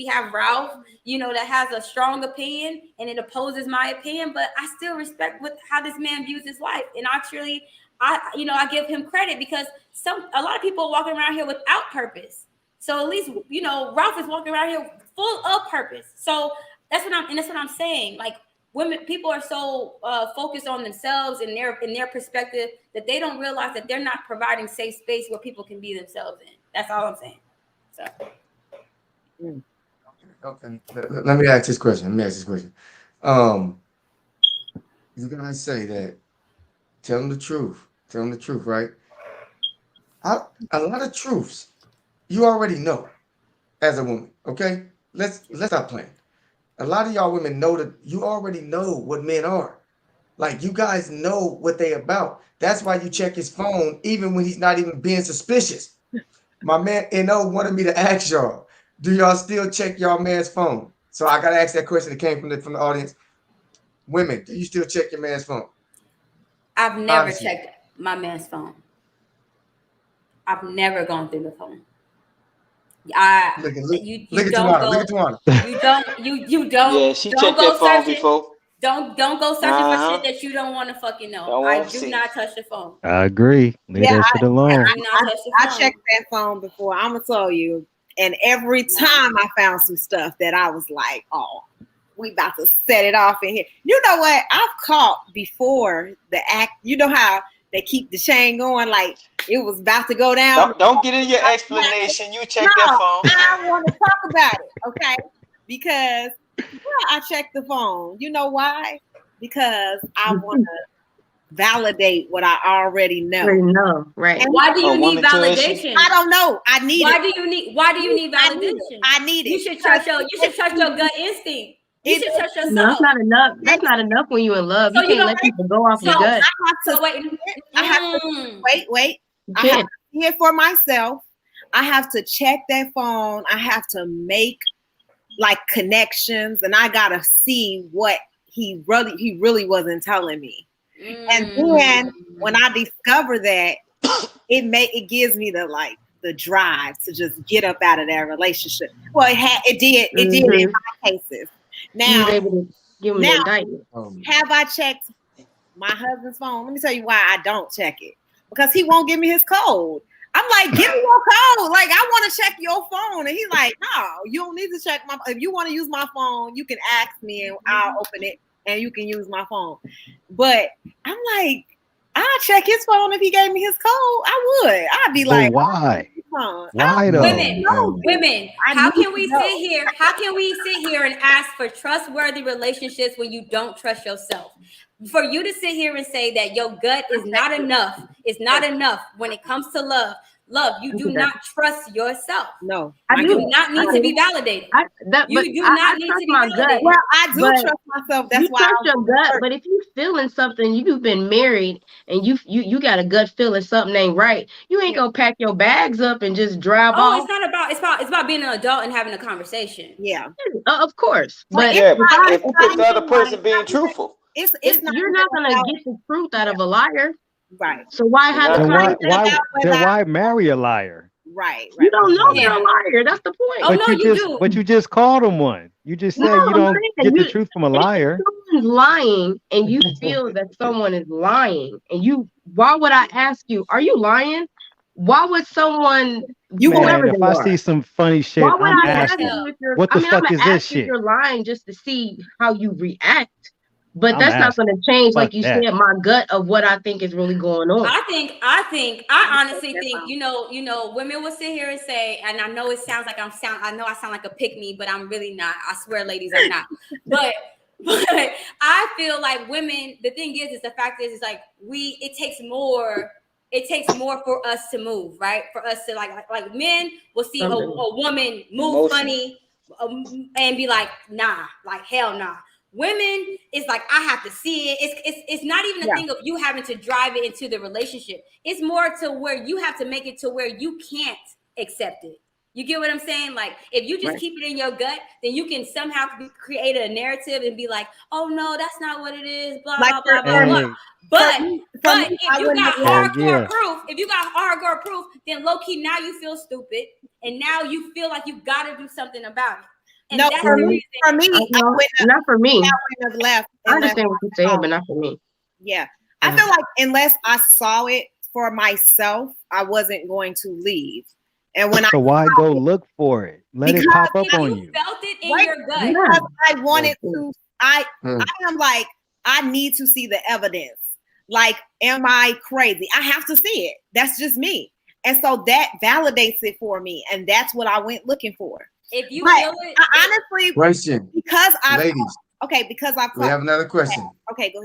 have Ralph, that has a strong opinion and it opposes my opinion, but I still respect how this man views his life. And actually, I give him credit because a lot of people are walking around here without purpose. So at least, Ralph is walking around here full of purpose. So that's what I'm saying. Like, people are so focused on themselves and their perspective that they don't realize that they're not providing safe space where people can be themselves in. That's all I'm saying. So. Okay. Let me ask this question. You guys say that tell them the truth. Tell them the truth, right? A lot of truths you already know as a woman. Okay, let's stop playing. A lot of y'all women know that you already know what men are. Like, you guys know what they about. That's why you check his phone even when he's not even being suspicious. My man NO wanted me to ask y'all, do y'all still check y'all man's phone? So I gotta ask that question that came from the audience. Women, do you still check your man's phone? I've never checked my man's phone. I've never gone through the phone. Look at Tawana. You don't. Yeah, she don't checked go that phone searching. before. Don't go searching for shit that you don't want to fucking know. I do not touch the phone. I agree. Leave that shit alone. I do not touch the phone. I checked that phone before. I'm gonna tell you, and every time I found some stuff that I was like, "Oh, we about to set it off in here." You know what? I've caught before the act. You know how they keep the chain going, like it was about to go down. Don't get in your explanation. You check that phone. I want to talk about it, okay? Because I checked the phone. You know why? Because I want to validate what I already know. Right? And why do you need validation? I don't know. I need Why it. do you need validation? I need it. You should trust your gut instinct. You should trust yourself. No, that's not enough. That's not enough when you're in love. So you can't let people go off your gut. I have to wait. I have to see it for myself. I have to check that phone. I have to make like connections, and I gotta see what he really wasn't telling me. And then when I discover that, it gives me the drive to just get up out of that relationship. Well, it did in my cases. Now, have I checked my husband's phone? Let me tell you why I don't check it. Because he won't give me his code. I'm like, give me your code. Like, I want to check your phone. And he's like, no, you don't need to check my phone. If you want to use my phone, you can ask me and I'll open it and you can use my phone. But I'm like, I'll check his phone if he gave me his code. I would. I'd be like, why? Why though? Women, how can we sit here and ask for trustworthy relationships when you don't trust yourself? For you to sit here and say that your gut is not enough, it's not enough when it comes to love. You do not trust yourself. No, you do not need to be validated. You do not need to be validated. Well, I do trust myself. That's why trust your gut. But if you feeling something, you've been married and you got a gut feeling something ain't right, you ain't gonna pack your bags up and just drive off. It's about being an adult and having a conversation. Yeah, of course. But if the other person being truthful, you're not gonna get the truth out of a liar. Right. So why have a conversation? Why marry a liar? Right. You don't know they're a liar. That's the point. But you just called them one. You just said you don't get the truth from a liar. If someone's lying and you feel that someone is lying, and why would I ask you, are you lying? Why would someone if I see some funny shit, why would I'm I asking, ask you if you're, what the fuck is this shit? You're lying just to see how you react. But that's not going to change, like you said, my gut of what I think is really going on. I honestly think, women will sit here and say, and I know it sounds like I sound like a pick-me, but I'm really not. I swear, ladies, I'm not. But I feel like women, the thing is the fact is like it takes more for us to move, right? For us to like men will see a woman move funny and be like, nah, like hell nah. Women, it's like I have to see it. It's not even a thing of you having to drive it into the relationship. It's more to where you have to make it to where you can't accept it. You get what I'm saying? Like, if you just keep it in your gut, then you can somehow create a narrative and be like, "Oh no, that's not what it is." Blah Like blah blah blah blah. Hey, But for me, if I you wouldn't got have left. hardcore proof, then low key now you feel stupid, and now you feel like you got to do something about it. And No, that's for the me, reason. I wouldn't have, not for me. I wouldn't have left. I understand what you're saying, but not for me. Yeah, I feel like unless I saw it for myself, I wasn't going to leave. And when so why go look for it? Let it pop up on you. Felt it in your gut. Because I wanted to. I am like, I need to see the evidence. Like, am I crazy? I have to see it. That's just me. And so that validates it for me. And that's what I went looking for. If you feel it, honestly, question. Because Ladies. Because I've We have another question. Okay, go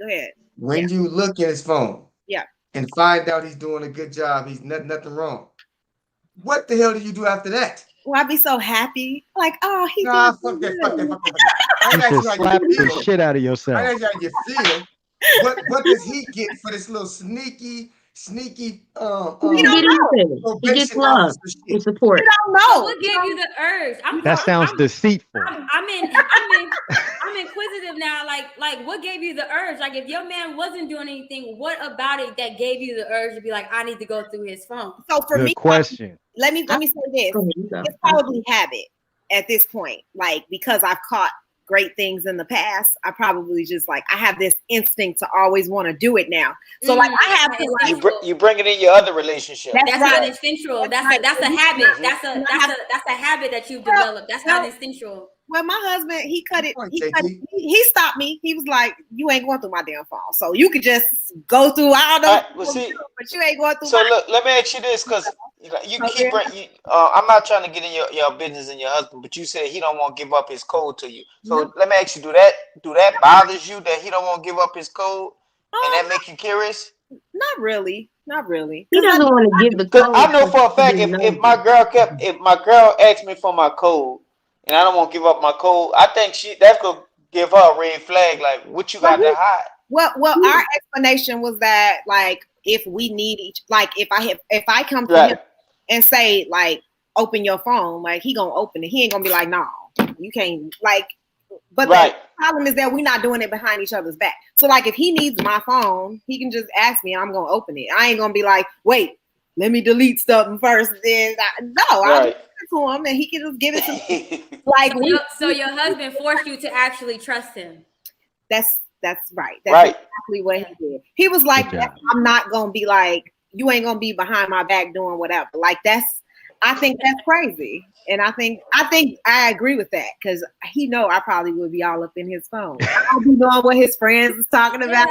ahead. When you look at his phone, yeah, and find out he's doing a good job, he's nothing wrong. What the hell do you do after that? Well, I'd be so happy. Like, oh, he fuck that. You should slap the shit out of yourself. I know how you feel. What does he get for this little sneaky he gets love and support. You don't know. What gave you the urge? That sounds deceitful. I'm inquisitive now. Like, what gave you the urge? Like, if your man wasn't doing anything, what about it that gave you the urge to be like, I need to go through his phone? So for me, question. Let me say this. It's probably habit at this point. Like, because I've caught great things in the past, I probably just I have this instinct to always want to do it now. So I have to you bring it in your other relationship. That's not instinctual. That's a habit. That's a habit that you've developed. That's not instinctual. Well, my husband, he he stopped me. He was like, "You ain't going through my damn phone, so you could just go through." I don't know, but you ain't going through. So look, let me ask you this, because you keep I'm not trying to get in your business and your husband, but you said he don't want to give up his code to you. So let me ask you, do that bothers you that he don't want to give up his code, and that make you curious? Not really. He doesn't want to give the code. I know for a fact if my girl asked me for my code and I don't want to give up my code, I think that's gonna give her a red flag. Like, what you got to hide? Well, our explanation was that if we need if I come to him and say open your phone, he gonna open it. He ain't gonna be like, no, you can't But the problem is that we're not doing it behind each other's back. So if he needs my phone, he can just ask me and I'm gonna open it. I ain't gonna be like, wait, let me delete something first. Then I'll give it to him and he can just give it to me. So your husband forced you to actually trust him. That's right. That's exactly what he did. He was like, I'm not gonna be like, you ain't gonna be behind my back doing whatever. I think that's crazy. And I think I agree with that because he know I probably would be all up in his phone. I'll be knowing what his friends is talking about.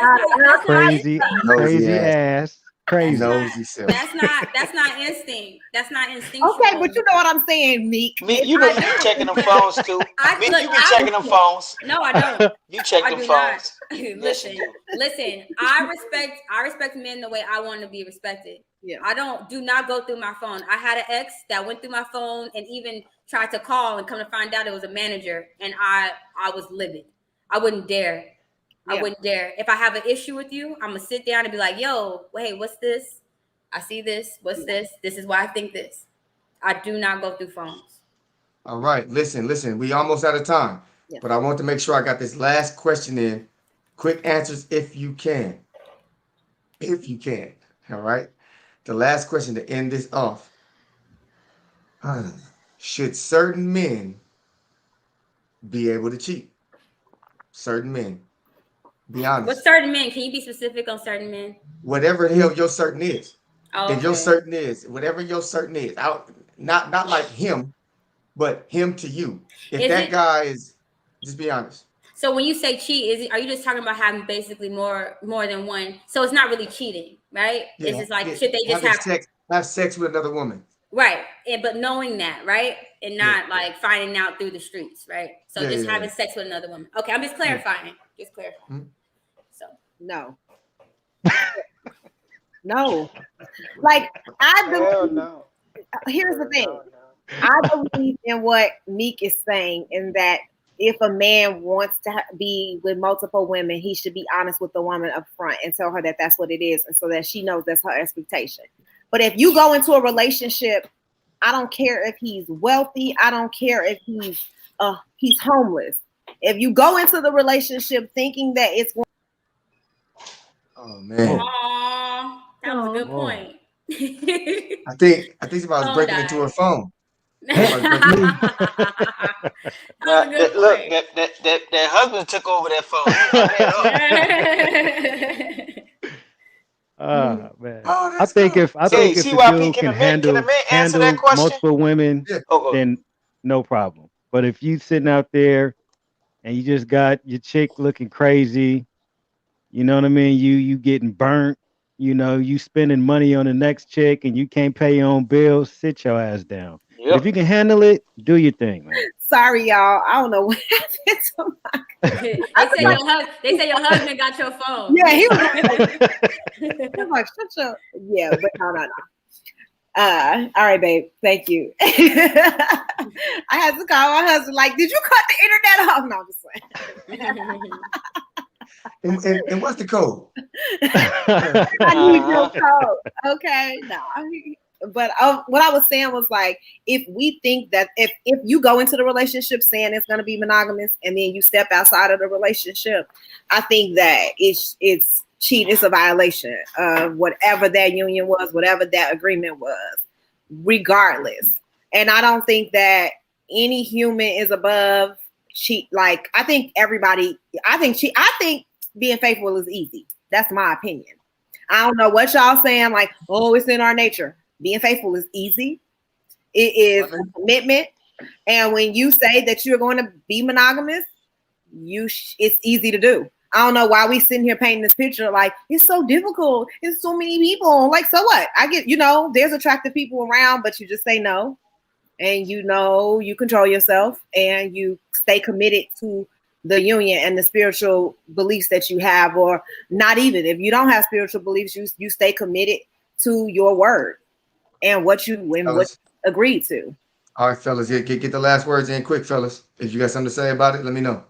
Crazy ass. Crazy. That's not instinct. That's not instinctual. Okay, but you know what I'm saying, Meek. You know you be checking them phones too. You be checking them phones. No, I don't. You check them phones. Listen. I respect men the way I want to be respected. Yeah. I do not go through my phone. I had an ex that went through my phone and even tried to call and come to find out it was a manager, and I was livid. I wouldn't dare. I wouldn't dare. If I have an issue with you, I'm gonna sit down and be like, yo, hey, what's this? I see this. What's this? This is why I think this. I do not go through phones. All right. Listen. We almost out of time, but I want to make sure I got this last question in. Quick answers if you can. If you can. All right. The last question to end this off. Should certain men be able to cheat? Certain men. Be honest. What certain men? Can you be specific on certain men? Whatever the hell your certain is. Oh, and your certain is, whatever your certain is. Not like him, but him to you. If that guy is, just be honest. So when you say cheat, are you just talking about having basically more than one? So it's not really cheating, right? Yeah, it's just should they just have sex with another woman? Right. But knowing that, right? And not finding out through the streets, right? So having sex with another woman. Okay, I'm just clarifying. Just clarifying. Hmm? So no. No. I believe here's the thing. I believe in what Meek is saying, in that if a man wants to be with multiple women, he should be honest with the woman up front and tell her that that's what it is, and so that she knows that's her expectation. But if you go into a relationship I don't care if he's wealthy. I don't care if he's homeless. If you go into the relationship thinking that it's going. Oh man. Aww, that was a good point. I think it's about Phone breaking into her died. phone. That was a good Look, point. that husband took over that phone. Man. Oh, I that's think good. if I So, think if the C.Y.P. dude Can can a man answer that handle question? multiple women, yeah. Oh, then no problem. But if you sitting out there and you just got your chick looking crazy, you know what I mean? You getting burnt, you spending money on the next chick and you can't pay your own bills, sit your ass down. But if yep. you can handle it, do your thing, man. Sorry, y'all. I don't know what happened to my. They say your husband got your phone. Yeah, he was like, shut your. Yeah, but no. All right, babe. Thank you. I had to call my husband. Like, did you cut the internet off? No, I'm just saying. and what's the code? I need your code. Okay, no. But what I was saying was like, if we think that if you go into the relationship saying it's going to be monogamous and then you step outside of the relationship, I think that it's cheat. It's a violation of whatever that union was, whatever that agreement was, regardless. And I don't think that any human is above cheat. Like I think being faithful is easy. That's my opinion. I don't know what y'all saying. Like, oh, it's in our nature. Being faithful is easy. It is a commitment. And when you say that you're going to be monogamous, it's easy to do. I don't know why we sitting here painting this picture like it's so difficult. It's so many people. Like, so what? I get, there's attractive people around, but you just say no. And you control yourself and you stay committed to the union and the spiritual beliefs that you have, or not even. If you don't have spiritual beliefs, you stay committed to your word and what you agreed to. All right, fellas, get the last words in quick, fellas. If you got something to say about it, let me know.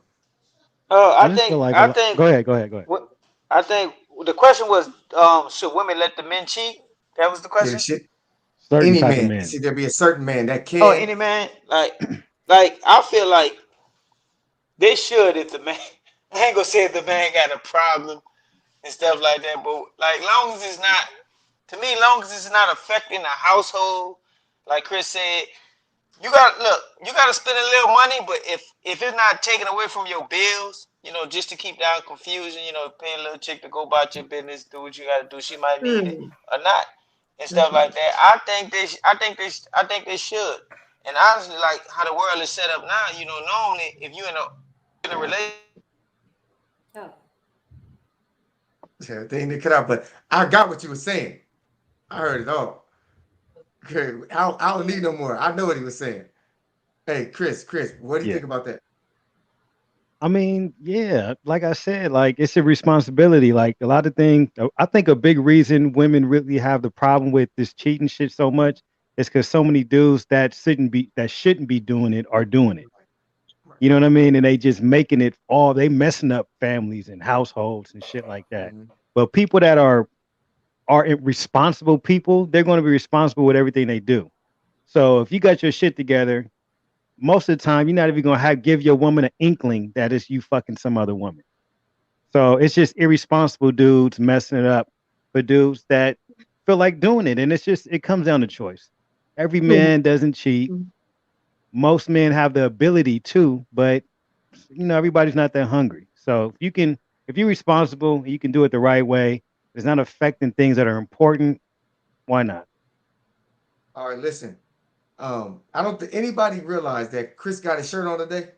I I just feel think like I think go ahead. what I think the question was, should women let the men cheat? That was the Yeah, question. shit. Certain Any type of man. men. See, there be a certain man that Oh, can. any man, like I feel like they should if the man. I ain't gonna say if the man got a problem and stuff like that, but like long as it's not, to me, long as it's not affecting the household, like Chris said, you gotta spend a little money, but if it's not taken away from your bills, just to keep down confusion, pay a little chick to go about your business, do what you gotta do. She might need it or not, and stuff like that. I think they should. And honestly, like how the world is set up now, normally if you in a relationship. Oh. Yeah, they didn't cut out, but I got what you were saying. I heard it all. Okay, I don't need no more. I know what he was saying. Hey, Chris, what do you Yeah. think about that? I mean, yeah, like I said, like it's a responsibility. Like a lot of things, I think a big reason women really have the problem with this cheating shit so much is because so many dudes that shouldn't be doing it are doing it. You know what I mean? And they just making it all, they messing up families and households and shit like that. Mhm. But people that are responsible people, they're going to be responsible with everything they do. So if you got your shit together, most of the time you're not even gonna give your woman an inkling that it's you fucking some other woman. So it's just irresponsible dudes messing it up for dudes that feel like doing it. And it comes down to choice. Every man doesn't cheat. Most men have the ability to, but everybody's not that hungry. So if you're responsible, you can do it the right way. It's not affecting things that are important. Why not? All right, listen. I don't think anybody realized that Chris got his shirt on today.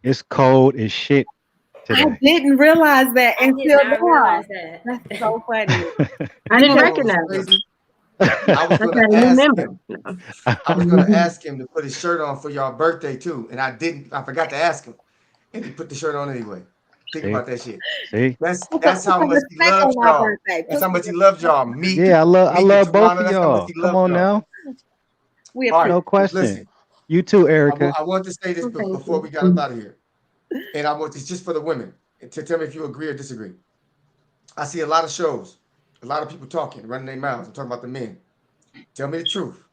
It's cold as shit I today. didn't realize that I did until not now. realize that. That's so funny. I You didn't know what was recognize it. crazy? I was That's gonna a new ask member. him. I was gonna ask him to put his shirt on for y'all birthday too, and I didn't. I forgot to ask him, and he put the shirt on anyway. Think See? about that shit. See? That's how Put much some he respect loves on my y'all. birthday. That's Put how some much he loves respect. y'all. Meek, Yeah, I Meek and love both Tawana. of That's how much y'all. he Come loves on y'all. now. We All right, No question. listen. You too, I Erica. want to say this Well, thank before you. we got up out of here, and I want this just for the women to tell me if you agree or disagree. I see a lot of shows, a lot of people talking, running their mouths, and talking about the men. Tell me the truth.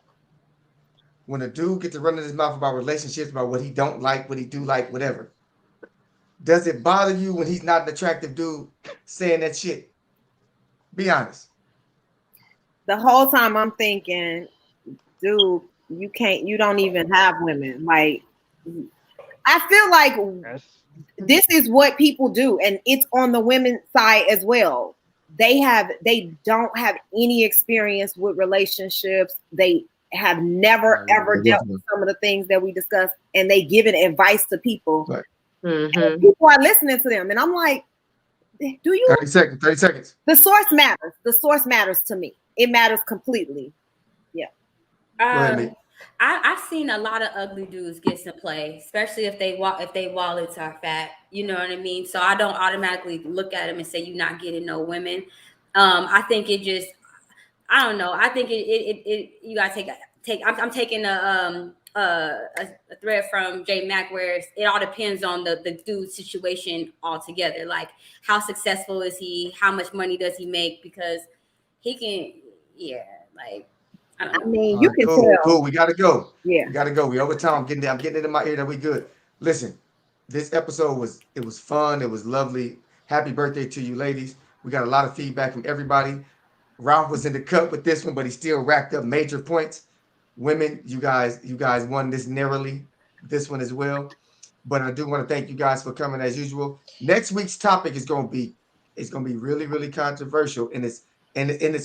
when a dude gets to running his mouth about relationships, about what he don't like, what he do like, whatever, does it bother you when he's not an attractive dude saying that shit? Be honest. The whole time I'm thinking, dude, you don't even have women. Like, I feel like this is what people do, and it's on the women's side as well. They don't have any experience with relationships. They have never ever dealt with some of the things that we discussed, and they giving advice to people. Right. And people are listening to them, and I'm like, do you? 30 seconds. 30 seconds. The source matters. The source matters to me. It matters completely. Yeah. Go ahead, I've seen a lot of ugly dudes get some play, especially if they wallets are fat. You know what I mean? So I don't automatically look at them and say you're not getting no women. I think it just, I don't know. I think it you gotta take. I'm taking a thread from J Mac where it all depends on the dude's situation altogether. Like how successful is he? How much money does he make? Because he can, yeah, like. I mean, you can tell. Cool. We gotta go. Yeah, we gotta go. We over time. I'm getting it in my ear that we good. Listen, this episode was fun. It was lovely. Happy birthday to you, ladies. We got a lot of feedback from everybody. Ralph was in the cut with this one, but he still racked up major points. Women, you guys won this narrowly. This one as well. But I do want to thank you guys for coming as usual. Next week's topic is going to be really, really controversial, and it's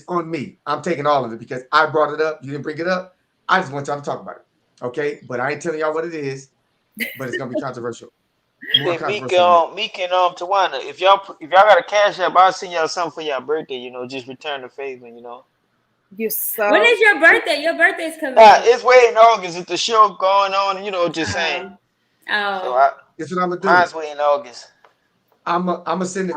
on me. I'm taking all of it because I brought it up. You didn't bring it up. I just want y'all to talk about it. Okay? But I ain't telling y'all what it is, but it's gonna be controversial. Meek and Tawana, if y'all got a cash app, I'll send y'all something for your birthday, you know, just return the favor, you know. You're so When is your birthday? Your birthday's coming. It's way in August. It's the show going on, you know, just saying. So that's what I'm gonna do. Mine's way in August. I'm gonna send it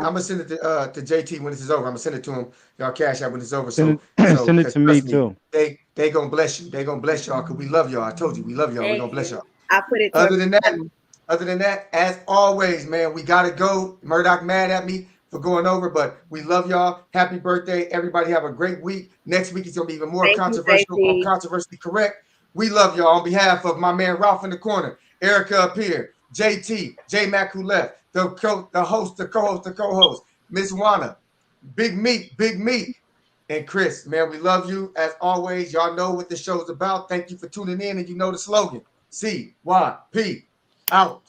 to JT when this is over. I'm gonna send it to him. Y'all cash out when it's over. Send it to me too. They gonna bless you. They gonna bless y'all because we love y'all. I told you we love y'all. We gonna bless y'all. I put it. Other than that, as always, man, we gotta go. Murdoch mad at me for going over, but we love y'all. Happy birthday, everybody. Have a great week. Next week is gonna be even more controversial or controversially correct. We love y'all. On behalf of my man Ralph in the corner, Erica up here, JT, J Mac who left. The host, the co-host, Miss Wana, Big Meat, and Chris. Man, we love you as always. Y'all know what the show's about. Thank you for tuning in, and you know the slogan: C.Y.P. out.